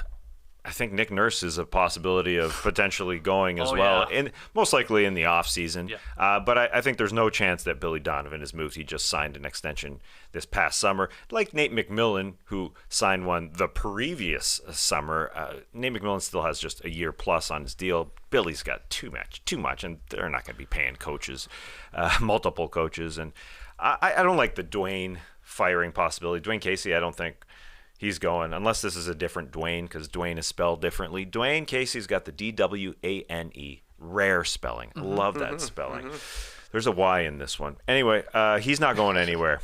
I think Nick Nurse is a possibility of potentially going as well, yeah. and most likely in the offseason. Yeah. But I think there's no chance that Billy Donovan has moved. He just signed an extension this past summer. Like Nate McMillan, who signed one the previous summer. Nate McMillan still has just a year plus on his deal. Billy's got too much, and they're not going to be paying coaches, multiple coaches. And I don't like the Dwayne firing possibility. Dwayne Casey, I don't think he's going, unless this is a different Dwayne, because Dwayne is spelled differently. Dwayne Casey's got the DWANE, rare spelling. Love that spelling. There's a Y in this one. Anyway, he's not going anywhere.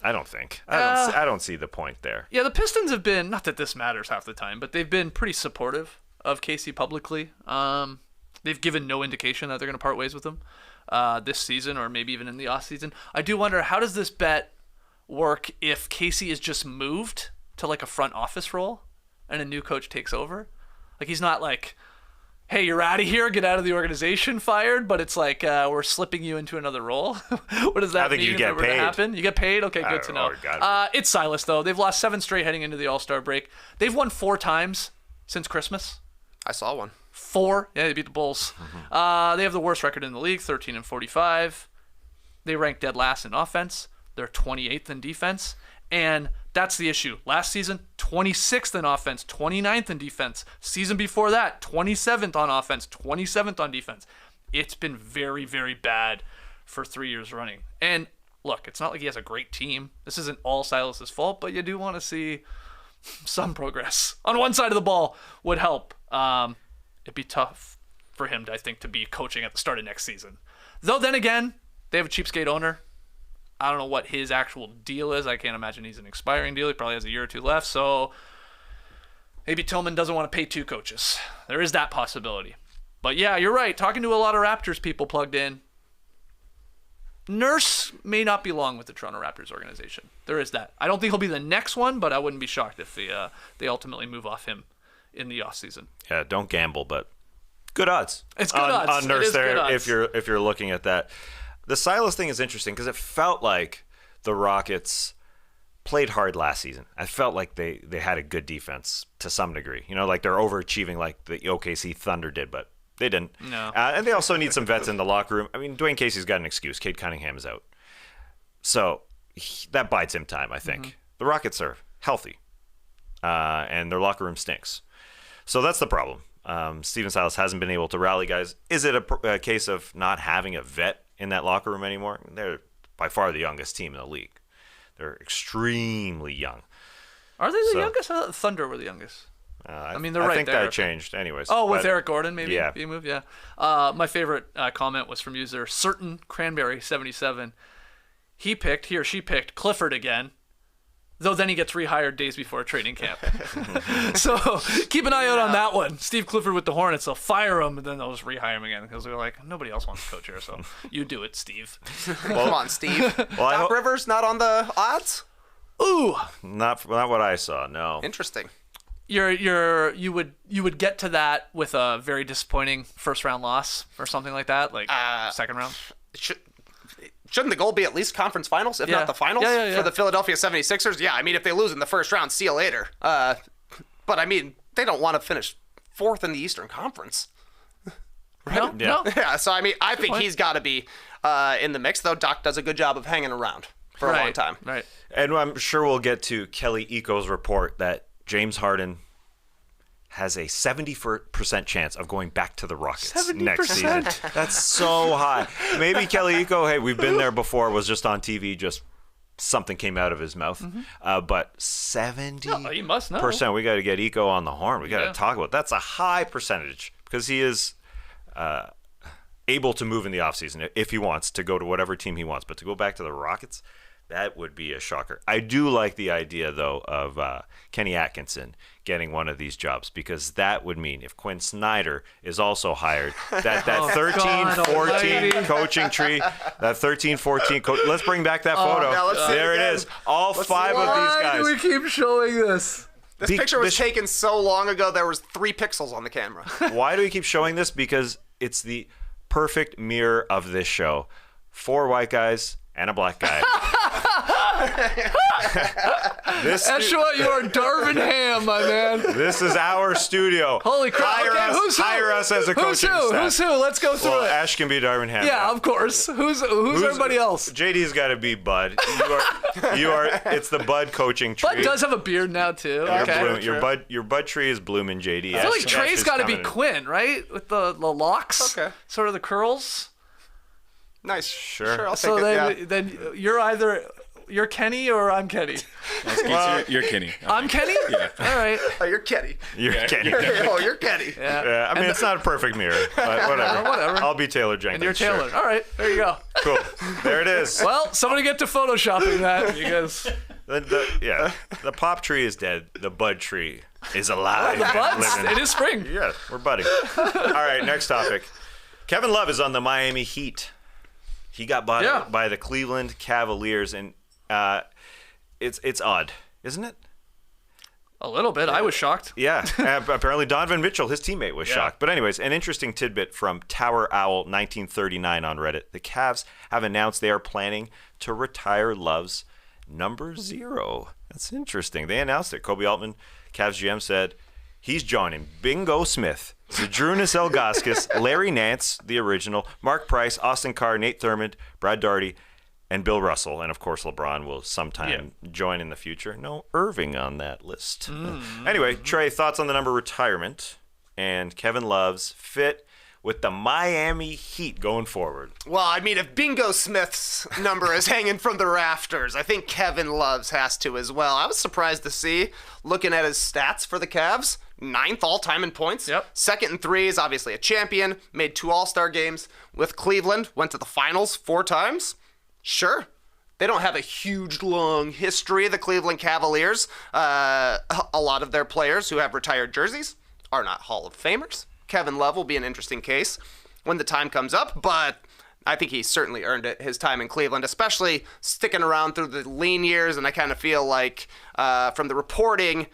I don't think. I don't see the point there. Yeah, the Pistons have been, not that this matters half the time, but they've been pretty supportive of Casey publicly. They've given no indication that they're going to part ways with him this season or maybe even in the offseason. I do wonder, how does this bet work if Casey is just moved to like a front office role and a new coach takes over? Like he's not like, hey, you're out of here, get out of the organization, fired, but it's like we're slipping you into another role. What does that I think mean you if get it were to paid. happen? You get paid? Okay, good to know. It's Silas, though. They've lost 7 straight heading into the All-Star break. They've won 4 times since Christmas. I saw one. 4. Yeah, they beat the Bulls. They have the worst record in the league, 13-45. They rank dead last in offense. They're 28th in defense. And that's the issue. Last season, 26th in offense, 29th in defense. Season before that, 27th on offense, 27th on defense. It's been very, very bad for 3 years running. And look, it's not like he has a great team. This isn't all Silas's fault, but you do want to see some progress. On one side of the ball would help. It'd be tough for him, I think, to be coaching at the start of next season. Though then again, they have a cheapskate owner. I don't know what his actual deal is. I can't imagine he's an expiring deal. He probably has a year or 2 left. So maybe Tillman doesn't want to pay 2 coaches. There is that possibility. But yeah, you're right. Talking to a lot of Raptors people plugged in, Nurse may not be long with the Toronto Raptors organization. There is that. I don't think he'll be the next one, but I wouldn't be shocked if they ultimately move off him in the offseason. Yeah, don't gamble, but good odds. It's good odds. On Nurse It is there, good odds. if you're looking at that. The Silas thing is interesting because it felt like the Rockets played hard last season. I felt like they had a good defense to some degree. You know, like they're overachieving like the OKC Thunder did, but they didn't. No. And they also need some vets in the locker room. I mean, Dwayne Casey's got an excuse. Cade Cunningham is out. So that bides him time, I think. The Rockets are healthy. and their locker room stinks. So that's the problem. Steven Silas hasn't been able to rally guys. Is it a case of not having a vet in that locker room anymore? They're by far the youngest team in the league. They're extremely young. Are they the youngest? I thought Thunder were the youngest. I mean, they're right there. I think that changed anyways. Oh, with Eric Gordon, maybe? Yeah. He moved, yeah. My favorite comment was from user Certain Cranberry 77. He or she picked Clifford again, though then he gets rehired days before training camp. So keep an eye out on that one. Steve Clifford with the Hornets. They'll fire him, and then they'll just rehire him again because they're like, nobody else wants to coach here, so you do it, Steve. Come on, Steve. Doc Rivers not on the odds? Ooh. Not what I saw, no. Interesting. You would get to that with a very disappointing first round loss or something like that, like second round. Shouldn't the goal be at least conference finals, if not the finals, for the Philadelphia 76ers? Yeah, I mean, if they lose in the first round, see you later. But, I mean, they don't want to finish fourth in the Eastern Conference. Right? No. Yeah, so, I mean, I think he's got to be in the mix, though Doc does a good job of hanging around for a long time. Right. And I'm sure we'll get to Kelly Eco's report that James Harden has a 70% chance of going back to the Rockets 70%? Next season. That's so high. Maybe Kelly Eco, hey, we've been there before, was just on TV, just something came out of his mouth. But 70%, no, you must know. We got to get Eco on the horn. We got to talk about that's a high percentage because he is able to move in the offseason if he wants to go to whatever team he wants. But to go back to the Rockets, that would be a shocker. I do like the idea, though, of Kenny Atkinson getting one of these jobs because that would mean if Quinn Snyder is also hired, that 13-14 coaching tree, that 13-14 let's bring back that photo. There it is. All five of these guys. Why do we keep showing this? This picture was taken so long ago, there was 3 pixels on the camera. Why do we keep showing this? Because it's the perfect mirror of this show. 4 white guys and a black guy. Eshua, you are Darvin Ham, my man. This is our studio. Holy crap. Hire us as a coaching staff. Who's who? Let's go through it. Ash can be Darvin Ham. Yeah, of course. Who's everybody else? JD's got to be Bud. You are. It's the Bud coaching tree. Bud does have a beard now too. Okay. Your Bud tree is blooming, JD. I feel like Trae's got to be Quinn, right? With the locks. Okay. Sort of the curls. Nice. Sure. I'll take it. Then you're Kenny or I'm Kenny. You're Kenny. I'm Kenny? Yeah. All right. Oh, you're Kenny. You're Kenny. Oh, you're Kenny. Yeah. I mean, it's not a perfect mirror, but whatever. I'll be Taylor Jenkins. And you're Taylor. Sure. All right. There you go. Cool. There it is. Well, somebody get to photoshopping that because the pop tree is dead. The bud tree is alive. The buds. It is spring. Yeah, we're budding. All right, next topic. Kevin Love is on the Miami Heat. He got bought by the Cleveland Cavaliers, and it's odd, isn't it? A little bit. I was shocked. Yeah. Apparently Donovan Mitchell, his teammate, was shocked. But anyways, an interesting tidbit from Tower Owl 1939 on Reddit. The Cavs have announced they are planning to retire Love's number 0. That's interesting. They announced it. Kobe Altman, Cavs GM, said he's joining Bingo Smith, Zydrunas Ilgauskas, Larry Nance, the original, Mark Price, Austin Carr, Nate Thurmond, Brad Daugherty, and Bill Russell. And, of course, LeBron will sometime join in the future. No Irving on that list. Anyway, Trae, thoughts on the number retirement and Kevin Love's fit with the Miami Heat going forward? Well, I mean, if Bingo Smith's number is hanging from the rafters, I think Kevin Love's has to as well. I was surprised to see, looking at his stats for the Cavs, 9th all-time in points. Yep. Second in threes, obviously a champion, made 2 All-Star games with Cleveland, went to the finals 4 times. Sure. They don't have a huge, long history, the Cleveland Cavaliers. A lot of their players who have retired jerseys are not Hall of Famers. Kevin Love will be an interesting case when the time comes up, but I think he certainly earned it, his time in Cleveland, especially sticking around through the lean years, and I kind of feel like from the reporting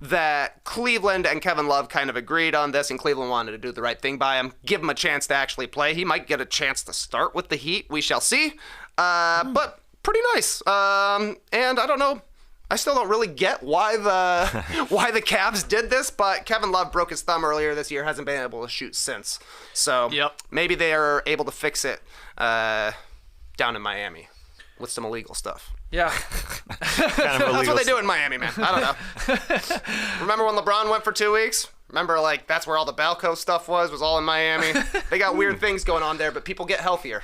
that Cleveland and Kevin Love kind of agreed on this, and Cleveland wanted to do the right thing by him, give him a chance to actually play. He might get a chance to start with the Heat. We shall see. But pretty nice. And I don't know. I still don't really get why the Cavs did this, but Kevin Love broke his thumb earlier this year, hasn't been able to shoot since. So maybe they are able to fix it down in Miami. with some illegal stuff. Yeah. That's what they do in Miami, man. I don't know. Remember when LeBron went for 2 weeks? Remember, like, that's where all the Balco stuff was all in Miami. They got weird things going on there, but people get healthier.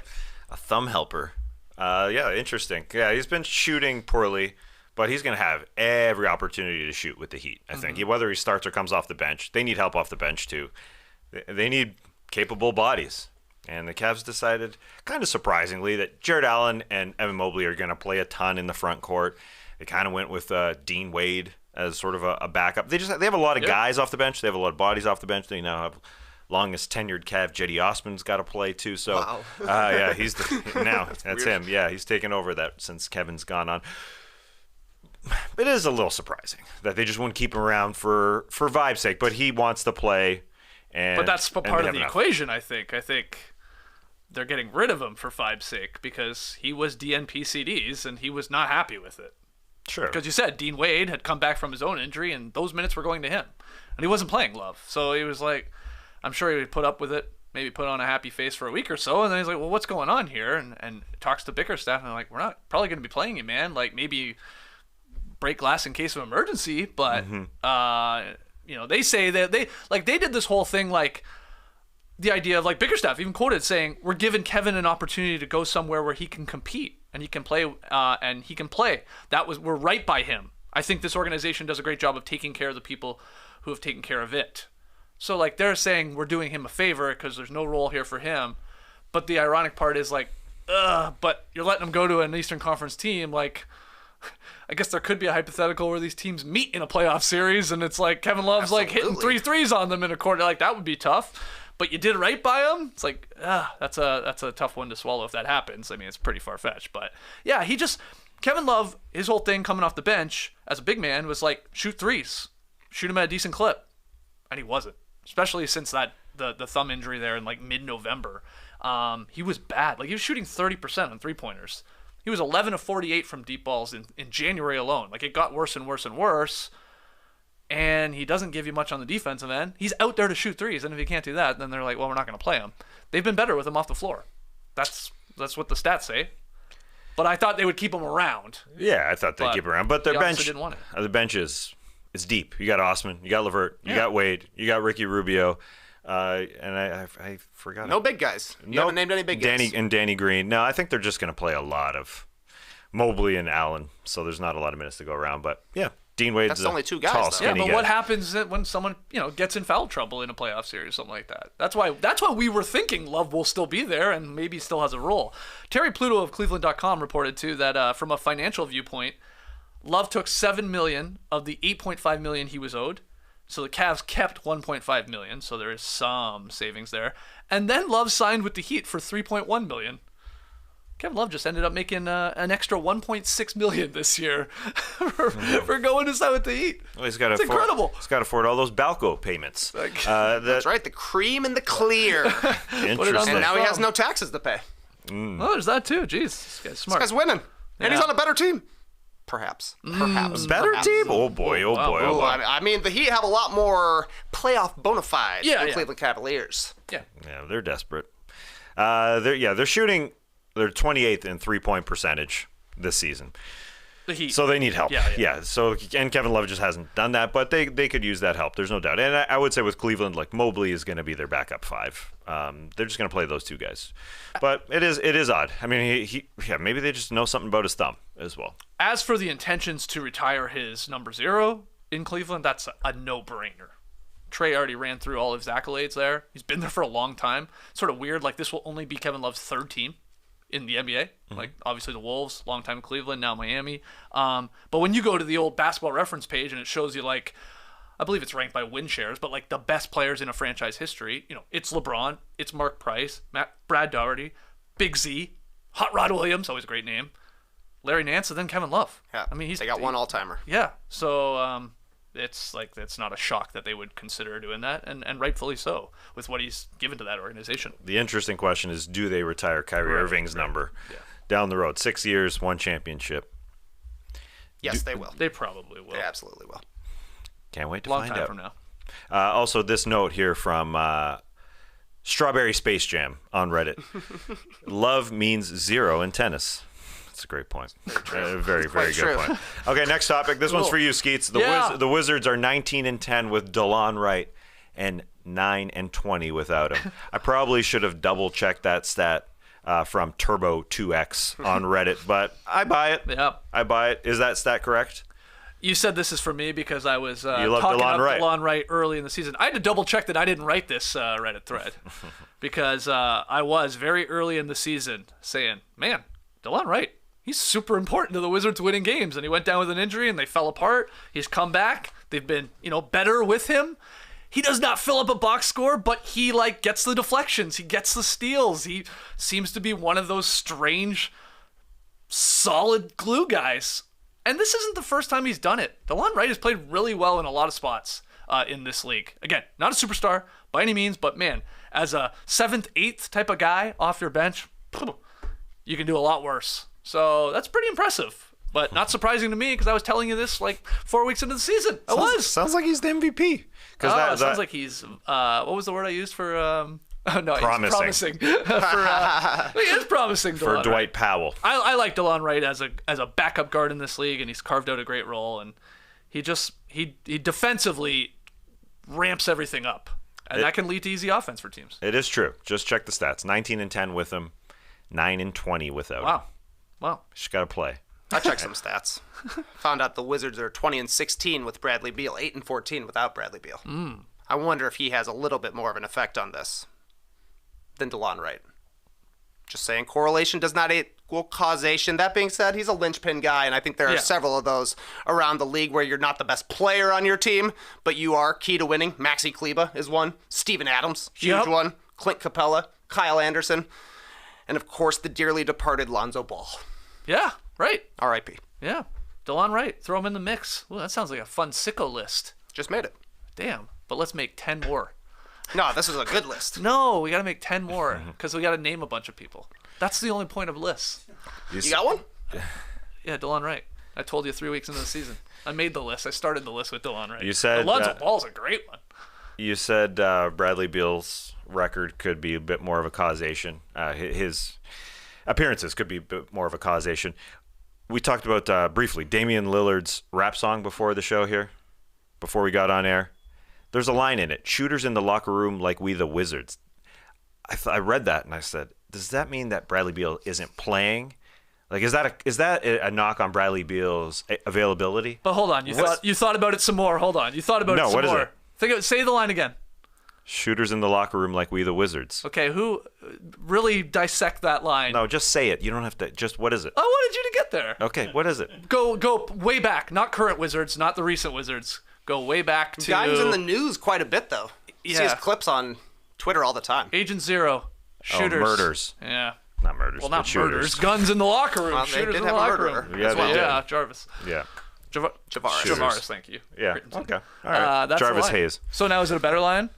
A thumb helper. Yeah, interesting. Yeah, he's been shooting poorly, but he's going to have every opportunity to shoot with the Heat, I think. Whether he starts or comes off the bench, they need help off the bench, too. They need capable bodies. And the Cavs decided, kind of surprisingly, that Jared Allen and Evan Mobley are going to play a ton in the front court. They kind of went with Dean Wade as sort of a backup. They have a lot of guys off the bench. They have a lot of bodies off the bench. They now have longest tenured Cav, Jetty Osman's got to play too. So, yeah, he's that's him. Yeah, he's taken over that since Kevin's gone on. It is a little surprising that they just wouldn't keep him around for vibe's sake, but he wants to play. But that's part of the equation, I think. I think they're getting rid of him for vibe's sake because he was DNP CDs and he was not happy with it. Sure. Because you said Dean Wade had come back from his own injury and those minutes were going to him. And he wasn't playing Love. So he was like, I'm sure he would put up with it, maybe put on a happy face for a week or so. And then he's like, well, what's going on here? And talks to Bickerstaff and they're like, we're not probably going to be playing you, man. Like maybe break glass in case of emergency. But, they say that they did this whole thing like, the idea of like Bickerstaff even quoted saying we're giving Kevin an opportunity to go somewhere where he can compete and he can play we're right by him. I think this organization does a great job of taking care of the people who have taken care of it. So like they're saying we're doing him a favor because there's no role here for him. But the ironic part is like, but you're letting him go to an Eastern Conference team. Like, I guess there could be a hypothetical where these teams meet in a playoff series and it's like Kevin Love's like hitting 3 threes on them in a quarter. Like that would be tough. But you did right by him. It's like, that's a tough one to swallow if that happens. I mean, it's pretty far-fetched. But, yeah, Kevin Love, his whole thing coming off the bench as a big man was like, shoot threes. Shoot him at a decent clip. And he wasn't. Especially since the thumb injury there in, like, mid-November. He was bad. Like, he was shooting 30% on three-pointers. He was 11 of 48 from deep balls in January alone. Like, it got worse and worse and worse. And he doesn't give you much on the defensive end. He's out there to shoot threes, and if he can't do that, then they're like, well, we're not going to play him. They've been better with him off the floor. That's what the stats say. But I thought they would keep him around. Yeah, I thought they'd keep him around. But their bench didn't want it. The bench is deep. You got Osman, you got LeVert, you got Wade, you got Ricky Rubio, and I forgot. No big guys. You haven't named any big guys. Danny Green. No, I think they're just going to play a lot of Mobley and Allen, so there's not a lot of minutes to go around. But, yeah. Dean Wade's That's only 2 guys, tall, though. skinny Yeah, but guy. what happens when someone gets in foul trouble in a playoff series, something like that? That's why we were thinking Love will still be there and maybe still has a role. Terry Pluto of Cleveland.com reported too that from a financial viewpoint, Love took $7 million of the $8.5 million he was owed. So the Cavs kept $1.5 million, so there is some savings there. And then Love signed with the Heat for $3.1 million. Kevin Love just ended up making an extra $1.6 million this year for going to sign with the Heat. Well, it's incredible. He's got to afford all those Balco payments. That's right, the cream and the clear. Interesting. And now he has no taxes to pay. Oh, there's that too. Jeez, this guy's smart. This guy's winning. And he's on a better team. Perhaps. Better team? Oh, boy. Oh, boy. Oh, boy. I mean, the Heat have a lot more playoff bona fides than Cleveland Cavaliers. Yeah, they're desperate. They're shooting... They're 28th in three-point percentage this season. The Heat. So they need help. Yeah. So and Kevin Love just hasn't done that, but they could use that help. There's no doubt. And I would say with Cleveland, like Mobley is going to be their backup 5. They're just going to play those 2 guys. But it is odd. I mean, maybe they just know something about his thumb as well. As for the intentions to retire his number 0 in Cleveland, that's a no-brainer. Trae already ran through all of his accolades there. He's been there for a long time. Sort of weird. Like this will only be Kevin Love's 3rd team in the NBA. Like obviously the Wolves, long time Cleveland, now Miami. But when you go to the old Basketball Reference page and it shows you like, I believe it's ranked by win shares, but like the best players in a franchise history, it's LeBron, it's Mark Price, Brad Daugherty, Big Z, Hot Rod Williams, always a great name, Larry Nance, and then Kevin Love. Yeah, I mean they got one all-timer. Yeah, so it's not a shock that they would consider doing that, and rightfully so with what he's given to that organization. The interesting question is, do they retire Kyrie Irving's number down the road? 6 years, 1 championship. Yes, they will. They probably will. They absolutely will. Can't wait to Long find time out. from now. Also, this note here from Strawberry Space Jam on Reddit. Love means 0 in tennis. That's a great point. Very good true. point. Okay, next topic. This one's for you, Skeets. The Wizards are 19-10 with Delon Wright and 9-20 without him. I probably should have double-checked that stat from Turbo2X on Reddit, but I buy it. Yeah. I buy it. Is that stat correct? You said this is for me because I was You love talking Delon up Wright. Delon Wright early in the season. I had to double check that I didn't write this Reddit thread because I was very early in the season saying, man, Delon Wright, he's super important to the Wizards winning games. And he went down with an injury and they fell apart. He's come back. They've been, better with him. He does not fill up a box score, but he gets the deflections. He gets the steals. He seems to be one of those strange, solid glue guys. And this isn't the first time he's done it. Delon Wright has played really well in a lot of spots in this league. Again, not a superstar by any means, but man, as a 7th, 8th type of guy off your bench, you can do a lot worse. So that's pretty impressive, but not surprising to me because I was telling you this 4 weeks into the season. Sounds like he's the MVP. Sounds like he's, what was the word I used for... Oh, no, promising. He's promising. He is promising, For Delon Dwight Wright. Powell. I like Delon Wright as a backup guard in this league, and he's carved out a great role. And he defensively ramps everything up, and that can lead to easy offense for teams. It is true. Just check the stats. 19-10 with him, 9-20 without him. Wow. Just got to play. I checked some stats. Found out the Wizards are 20-16 with Bradley Beal, 8-14 without Bradley Beal. I wonder if he has a little bit more of an effect on this than Delon Wright. Just saying, correlation does not equal causation. That being said, he's a linchpin guy, and I think there are several of those around the league where you're not the best player on your team, but you are key to winning. Maxi Kleba is one. Steven Adams, huge one. Clint Capella, Kyle Anderson, and of course the dearly departed Lonzo Ball. Yeah, right. R.I.P. Yeah. Delon Wright, throw him in the mix. Ooh, that sounds like a fun sicko list. Just made it. Damn, but let's make 10 more. No, this is a good list. No, we got to make 10 more because we got to name a bunch of people. That's the only point of lists. You got one? Yeah, Delon Wright. I told you 3 weeks into the season. I made the list. I started the list with Delon Wright. You said Lonzo Ball's a great one. You said Bradley Beal's record could be a bit more of a causation. His appearances could be a bit more of a causation. We talked about briefly Damian Lillard's rap song before the show here, before we got on air. There's a line in it, shooters in the locker room like we the Wizards. I read that and I said, does that mean that Bradley Beal isn't playing? Is that a knock on Bradley Beal's availability? But hold on, you thought about it some more. Hold on, you thought about it some more. No, what is it? Say the line again. Shooters in the locker room like we the Wizards. Okay, who really dissect that line? No, just say it. You don't have to. Just what is it? I wanted you to get there. Okay, what is it? Go way back, not current Wizards, not the recent Wizards. Go way back to... Guy's in the news quite a bit, though. Yeah. See his clips on Twitter all the time. Agent Zero. Shooters. Murders. Yeah. Not murders, Well, but not shooters. murders. Guns in the locker room. Well, they Shooters did in the have a locker murderer room. Yeah, as well. they did. Yeah, Jarvis. Yeah. Javaris. Javaris, thank you. Yeah. Written to Okay. me. All right. That's the Jarvis line. Hayes. So now is it a better line?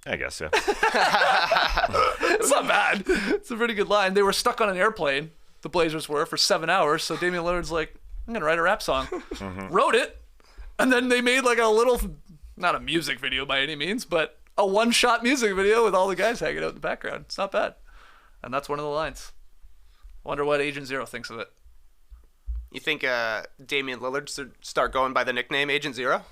I guess, yeah. It's not bad. It's a pretty good line. They were stuck on an airplane, the Blazers were, for 7 hours. So Damian Lillard's like, I'm going to write a rap song. Wrote it. And then they made a little, not a music video by any means, but a one-shot music video with all the guys hanging out in the background. It's not bad. And that's one of the lines. Wonder what Agent Zero thinks of it. You think Damian Lillard should start going by the nickname Agent Zero?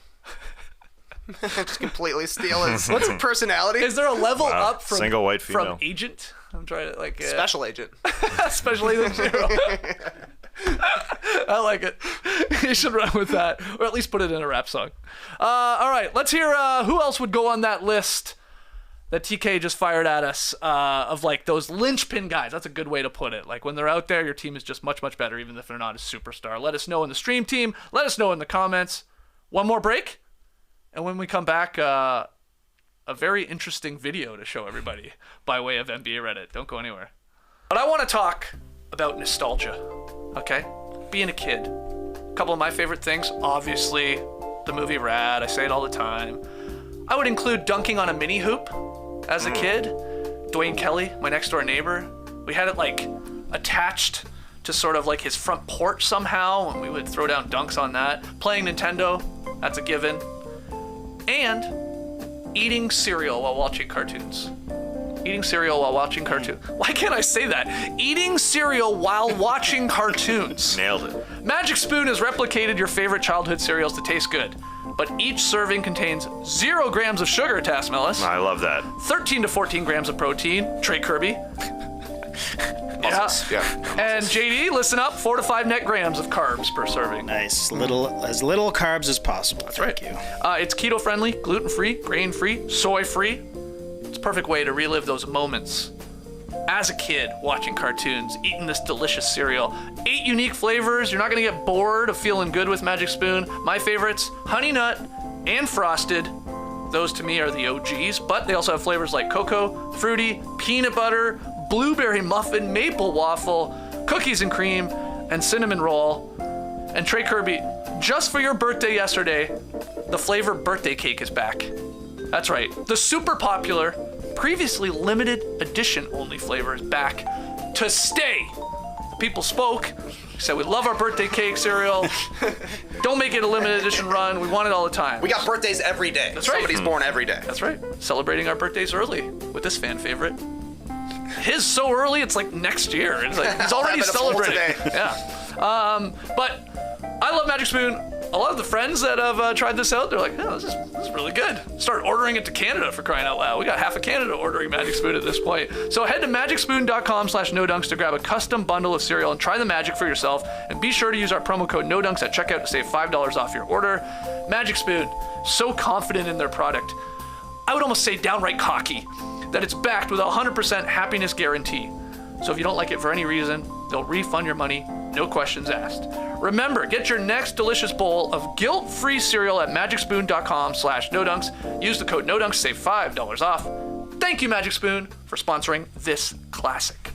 Just completely steal his personality. Is there a level up from Single white female. from agent? I'm trying to Special agent. Special Agent Zero. I like it. You should run with that, or at least put it in a rap song. All right, let's hear who else would go on that list that TK just fired at us of those linchpin guys. That's a good way to put it. When they're out there, your team is just much, much better, even if they're not a superstar. Let us know in the stream team. Let us know in the comments. One more break. And when we come back, a very interesting video to show everybody by way of NBA Reddit. Don't go anywhere. But I want to talk about nostalgia, okay? Being a kid. A couple of my favorite things, obviously, the movie Rad. I say it all the time. I would include dunking on a mini hoop as a kid. Dwayne Kelly, my next door neighbor. We had it attached to sort of his front porch somehow, and we would throw down dunks on that. Playing Nintendo, that's a given. And eating cereal while watching cartoons. Eating cereal while watching cartoons. Why can't I say that? Eating cereal while watching cartoons. Nailed it. Magic Spoon has replicated your favorite childhood cereals to taste good, but each serving contains 0 grams of sugar, Tasmelis. I love that. 13 to 14 grams of protein, Trey Kirby. Muscles. Yeah. And JD, listen up, 4 to 5 net grams of carbs per serving. Nice. As little carbs as possible. That's right. You. It's keto friendly, gluten free, grain free, soy free. It's a perfect way to relive those moments as a kid watching cartoons, eating this delicious cereal. 8 unique flavors. You're not going to get bored of feeling good with Magic Spoon. My favorites, Honey Nut and Frosted. Those to me are the OGs, but they also have flavors like cocoa, fruity, peanut butter, blueberry muffin, maple waffle, cookies and cream, and cinnamon roll. And Trey Kirby, just for your birthday yesterday, the flavor birthday cake is back. That's right. The super popular, previously limited edition only flavor is back to stay. People spoke, said we love our birthday cake cereal. Don't make it a limited edition run. We want it all the time. We got birthdays every day. That's right. Somebody's born every day. That's right. Celebrating our birthdays early with this fan favorite. His so early, it's like next year. It's like he's already celebrating. Yeah. But I love Magic Spoon. A lot of the friends that have tried this out, they're like, oh, this is really good. Start ordering it to Canada, for crying out loud. We got half of Canada ordering Magic Spoon at this point. So head to magicspoon.com/nodunks to grab a custom bundle of cereal and try the magic for yourself. And be sure to use our promo code NODUNKS at checkout to save $5 off your order. Magic Spoon, so confident in their product. I would almost say downright cocky that it's backed with a 100% happiness guarantee. So if you don't like it for any reason, they'll refund your money, no questions asked. Remember, get your next delicious bowl of guilt-free cereal at magicspoon.com/nodunks. Use the code NODUNKS to save $5 off. Thank you, Magic Spoon, for sponsoring this classic.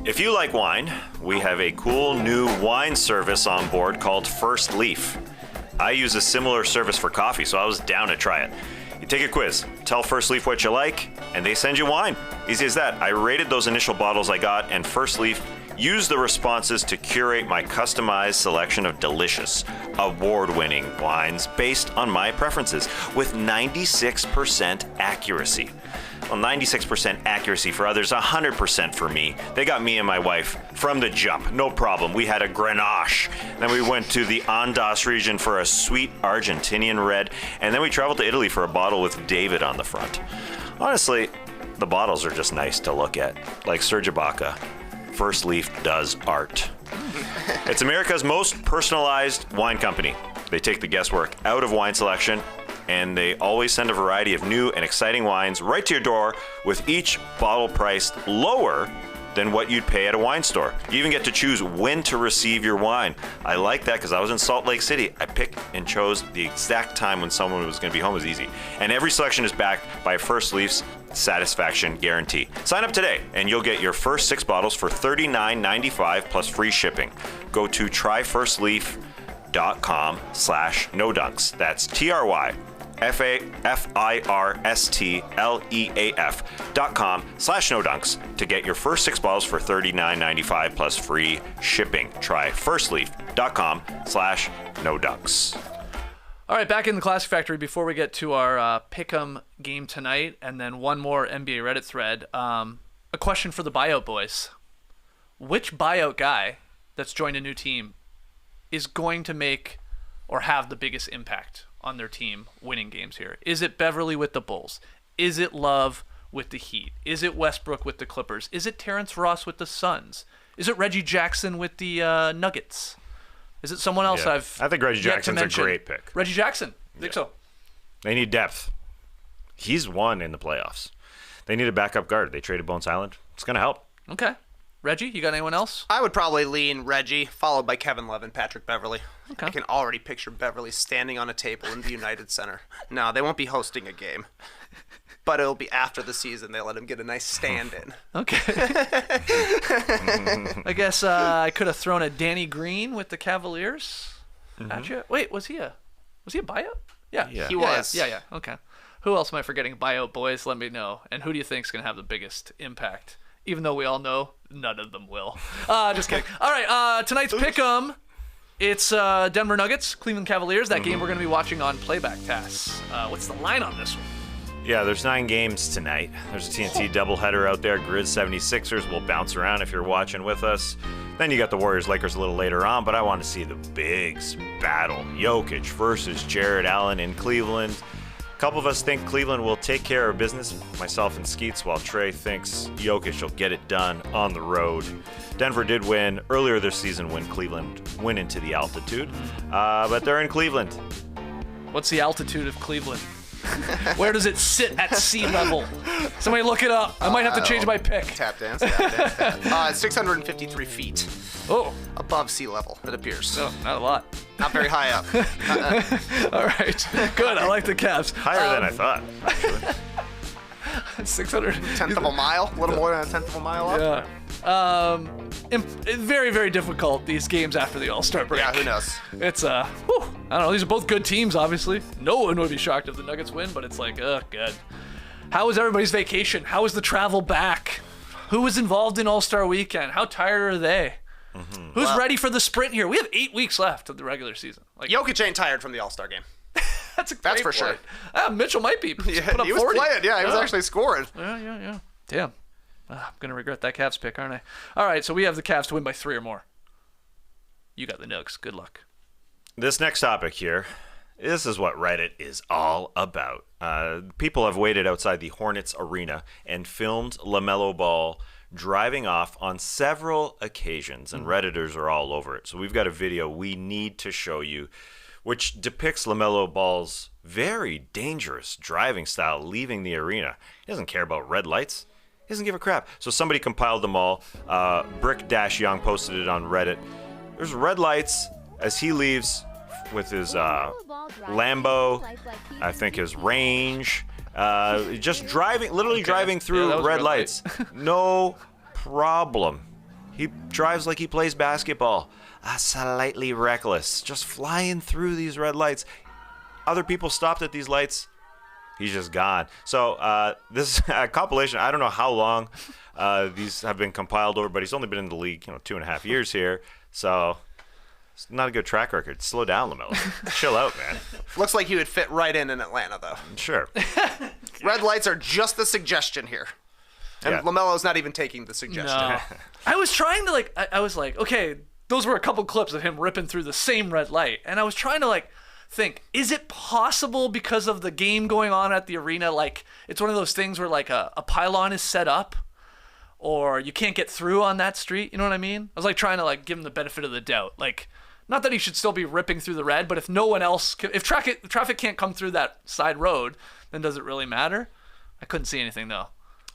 If you like wine, we have a cool new wine service on board called First Leaf. I use a similar service for coffee, so I was down to try it. You take a quiz, tell First Leaf what you like, and they send you wine. Easy as that. I rated those initial bottles I got, and First Leaf used the responses to curate my customized selection of delicious, award-winning wines based on my preferences with 96% accuracy. Well, 96% accuracy for others, 100% for me. They got me and my wife from the jump, no problem. We had a Grenache. Then we went to the Andes region for a sweet Argentinian red, and then we traveled to Italy for a bottle with David on the front. Honestly, the bottles are just nice to look at, like Serge Ibaka. First Leaf does art. It's America's most personalized wine company. They take the guesswork out of wine selection, and they always send a variety of new and exciting wines right to your door, with each bottle priced lower than what you'd pay at a wine store. You even get to choose when to receive your wine. I like that because I was in Salt Lake City. I picked and chose the exact time when someone was going to be home. It was easy. And every selection is backed by First Leaf's satisfaction guarantee. Sign up today and you'll get your first 6 bottles for $39.95 plus free shipping. Go to tryfirstleaf.com/nodunks. That's tryfirstleaf.com/nodunks to get your first 6 bottles for $39.95 plus free shipping. Try firstleaf.com/nodunks. All right, back in the Classic Factory before we get to our Pick'em game tonight, and then one more NBA Reddit thread. A question for the buyout boys. Which buyout guy that's joined a new team is going to make or have the biggest impact on their team winning games here? Is it Beverley with the Bulls? Is it Love with the Heat? Is it Westbrook with the Clippers? Is it Terrence Ross with the Suns? Is it Reggie Jackson with the Nuggets? Is it someone else I think Reggie Jackson's a great pick. Reggie Jackson. I think so. They need depth. He's won in the playoffs. They need a backup guard. They traded Bones Highland. It's going to help. Okay. Reggie, you got anyone else? I would probably lean Reggie, followed by Kevin Love and Patrick Beverley. Okay. I can already picture Beverley standing on a table in the United Center. No, they won't be hosting a game. But it'll be after the season. They let him get a nice stand-in. Okay. I guess I could have thrown a Danny Green with the Cavaliers. Gotcha. Wait, was he a buyout? Yeah. He was. Yeah. Okay. Who else am I forgetting? Buyout boys, let me know. And who do you think is going to have the biggest impact? Even though we all know none of them will. Just kidding. All right, tonight's Pick'em. It's Denver Nuggets, Cleveland Cavaliers. That game we're going to be watching on Playback Tasks. What's the line on this one? Yeah, there's 9 games tonight. There's a TNT doubleheader out there. Grizz 76ers will bounce around if you're watching with us. Then you got the Warriors-Lakers a little later on, but I want to see the big battle. Jokic versus Jared Allen in Cleveland. A couple of us think Cleveland will take care of business, myself and Skeets, while Trae thinks Jokic will get it done on the road. Denver did win earlier this season when Cleveland went into the altitude, but they're in Cleveland. What's the altitude of Cleveland? Where does it sit at sea level? Somebody look it up. I might have to change my pick. Tap dance. 653 feet Oh, above sea level, it appears. no, not a lot. Not very high up. All right, good. I like the Cavs. Higher than I thought. 600. Tenth of a mile, a little more than a tenth of a mile up. Yeah. Very, very difficult, these games after the All-Star break. Yeah, who knows? It's, I don't know. These are both good teams, obviously. No one would be shocked if the Nuggets win, but it's like, good. How was everybody's vacation? How was the travel back? Who was involved in All-Star weekend? How tired are they? Who's ready for the sprint here? We have 8 weeks left of the regular season. Like, Jokic ain't tired from the All-Star game. that's for for point. sure. Mitchell might be. Yeah, Put up he was 40. playing. Yeah, he was actually scoring. Yeah. Damn. I'm going to regret that Cavs pick, aren't I? All right, so we have the Cavs to win by 3 or more. You got the Nugs. Good luck. This next topic here, this is what Reddit is all about. People have waited outside the Hornets arena and filmed LaMelo Ball driving off on several occasions, and Redditors are all over it. So we've got a video we need to show you, which depicts LaMelo Ball's very dangerous driving style leaving the arena. He doesn't care about red lights. He doesn't give a crap. So somebody compiled them all. Brick-Young posted it on Reddit. There's red lights as he leaves with his Lambo, I think his Range, just driving, literally driving through red lights. No problem. He drives like he plays basketball. Slightly reckless, just flying through these red lights. Other people stopped at these lights. He's just gone. So this is a compilation. I don't know how long these have been compiled over, but he's only been in the league, 2.5 years here. So it's not a good track record. Slow down, LaMelo. Chill out, man. Looks like he would fit right in Atlanta, though. Sure. Red lights are just the suggestion here. And Yeah. LaMelo's not even taking the suggestion. No. I was trying to, I was like, okay, those were a couple clips of him ripping through the same red light. And I was trying to, think, is it possible because of the game going on at the arena, it's one of those things where, a pylon is set up or you can't get through on that street? You know what I mean? I was, trying to, give him the benefit of the doubt. Not that he should still be ripping through the red, but if no one else, if traffic can't come through that side road, then does it really matter? I couldn't see anything, though.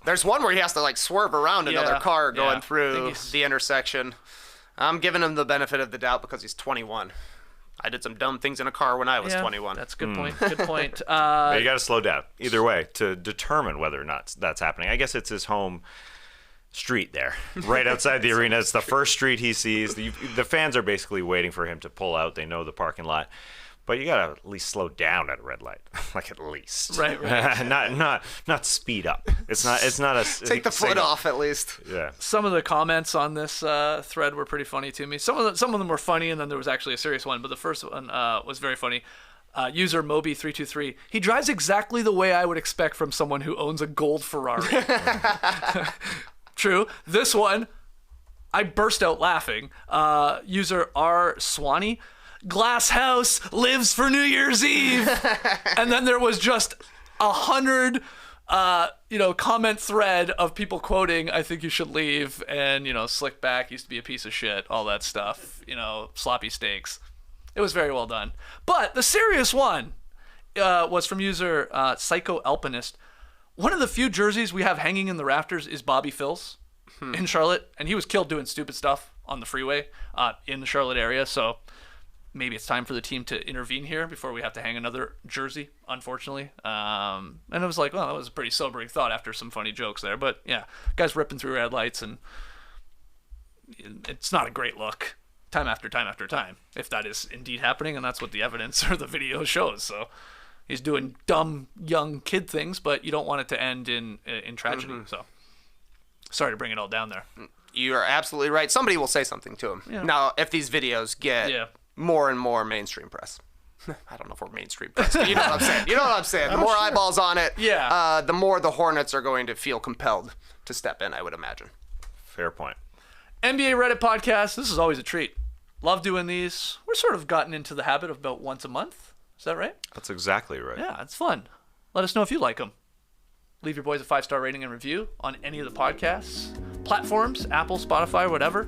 There's one where he has to, swerve around another car going I through think he's- the intersection. I'm giving him the benefit of the doubt because he's 21. I did some dumb things in a car when I was 21. That's a good point. Good point. But you got to slow down either way to determine whether or not that's happening. I guess it's his home street there, right outside the arena. It's the first street he sees. The fans are basically waiting for him to pull out. They know the parking lot. But you got to at least slow down at a red light, at least. Right. not speed up. It's not a Take the foot signal. off at least. Yeah. Some of the comments on this thread were pretty funny to me. Some of them were funny, and then there was actually a serious one. But the first one was very funny. User Moby323. He drives exactly the way I would expect from someone who owns a gold Ferrari. True. This one, I burst out laughing. User R Swanee. Glass house lives for New Year's Eve. And then there was just 100 comment thread of people quoting, I think you should leave, and, slick back used to be a piece of shit, all that stuff, sloppy steaks. It was very well done. But the serious one was from user Psycho Alpinist. One of the few jerseys we have hanging in the rafters is Bobby Phil's in Charlotte, and he was killed doing stupid stuff on the freeway in the Charlotte area, so maybe it's time for the team to intervene here before we have to hang another jersey, unfortunately. And it was that was a pretty sobering thought after some funny jokes there. But yeah, guys ripping through red lights, and it's not a great look time after time after time, if that is indeed happening, and that's what the evidence or the video shows. So he's doing dumb young kid things, but you don't want it to end in tragedy. So sorry to bring it all down there. You are absolutely right. Somebody will say something to him. Yeah. Now, if these videos get more and more mainstream press. I don't know if we're mainstream press, but you know what I'm saying. The more eyeballs on it, the more the Hornets are going to feel compelled to step in, I would imagine. Fair point. NBA Reddit podcast. This is always a treat. Love doing these. We're sort of gotten into the habit of about once a month. Is that right? That's exactly right. Yeah, it's fun. Let us know if you like them. Leave your boys a 5-star rating and review on any of the podcasts platforms, Apple, Spotify, whatever.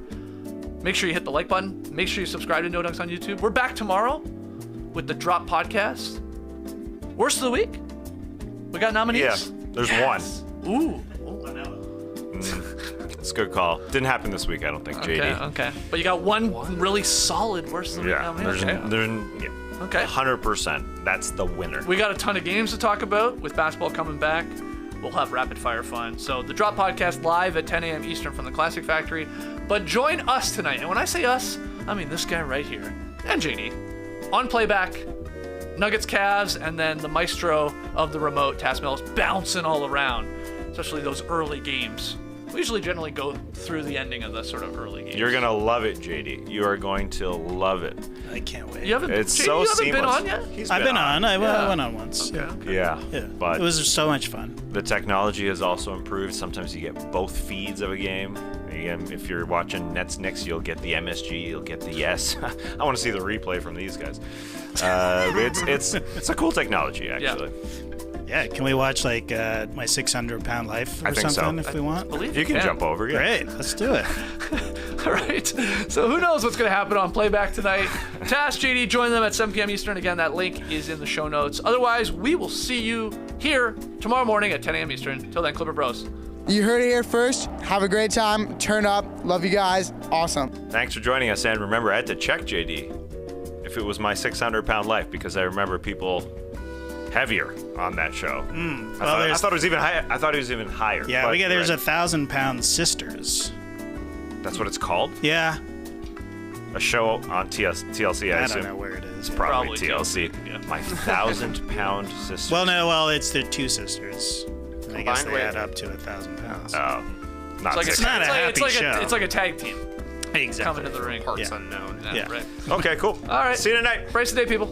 Make sure you hit the like button. Make sure you subscribe to No Dunks on YouTube. We're back tomorrow with the Drop Podcast. Worst of the week? We got nominees? Yeah, there's one. Ooh. It's a good call. Didn't happen this week, I don't think, JD. Okay. But you got one really solid worst of the week nominee. Okay. 100%. That's the winner. We got a ton of games to talk about with basketball coming back. We'll have rapid fire fun. So the Drop Podcast live at 10 a.m. Eastern from the Classic Factory. But join us tonight. And when I say us, I mean this guy right here and JD. On playback, Nuggets, Cavs, and then the maestro of the remote, Tass Mills, bouncing all around, especially those early games. We usually generally go through the ending of the sort of early games. You're going to love it, JD. You are going to love it. I can't wait. You haven't, It's JD, so you haven't seamless. been on yet? I've been on. I went on once. Okay. Yeah. But It was so much fun. the technology has also improved. Sometimes you get both feeds of a game. Again, if you're watching Nets-Knicks, you'll get the MSG, you'll get the yes. I want to see the replay from these guys. It's a cool technology, actually. Yeah, can we watch like my 600-pound life or I think so. something if we want? Believe You can jump over, yeah. Great, let's do it. All right. So who knows what's going to happen on playback tonight? Tass, JD, join them at 7 p.m. Eastern. Again, that link is in the show notes. Otherwise, we will see you here tomorrow morning at 10 a.m. Eastern. Till then, Clipper Bros. You heard it here first. Have a great time. Turn up. Love you guys. Awesome. Thanks for joining us. And remember, I had to check JD if it was my 600-pound life because I remember people heavier on that show. I thought it was even higher. I thought it was even higher. Yeah, but there's right. 1,000-pound sisters. That's what it's called? Yeah. A show on TLC, I I assume. don't know where it is. Probably Probably TLC. TLC, yeah. My 1,000-pound sister. Well, it's the two sisters. I guess they weight. add up to 1,000 pounds. Oh, not It's six. not a happy show. It's like a tag team Exactly. coming to the ring. Parts unknown. Yeah. Right. Okay, cool. All right. See you tonight. Brace the day, people.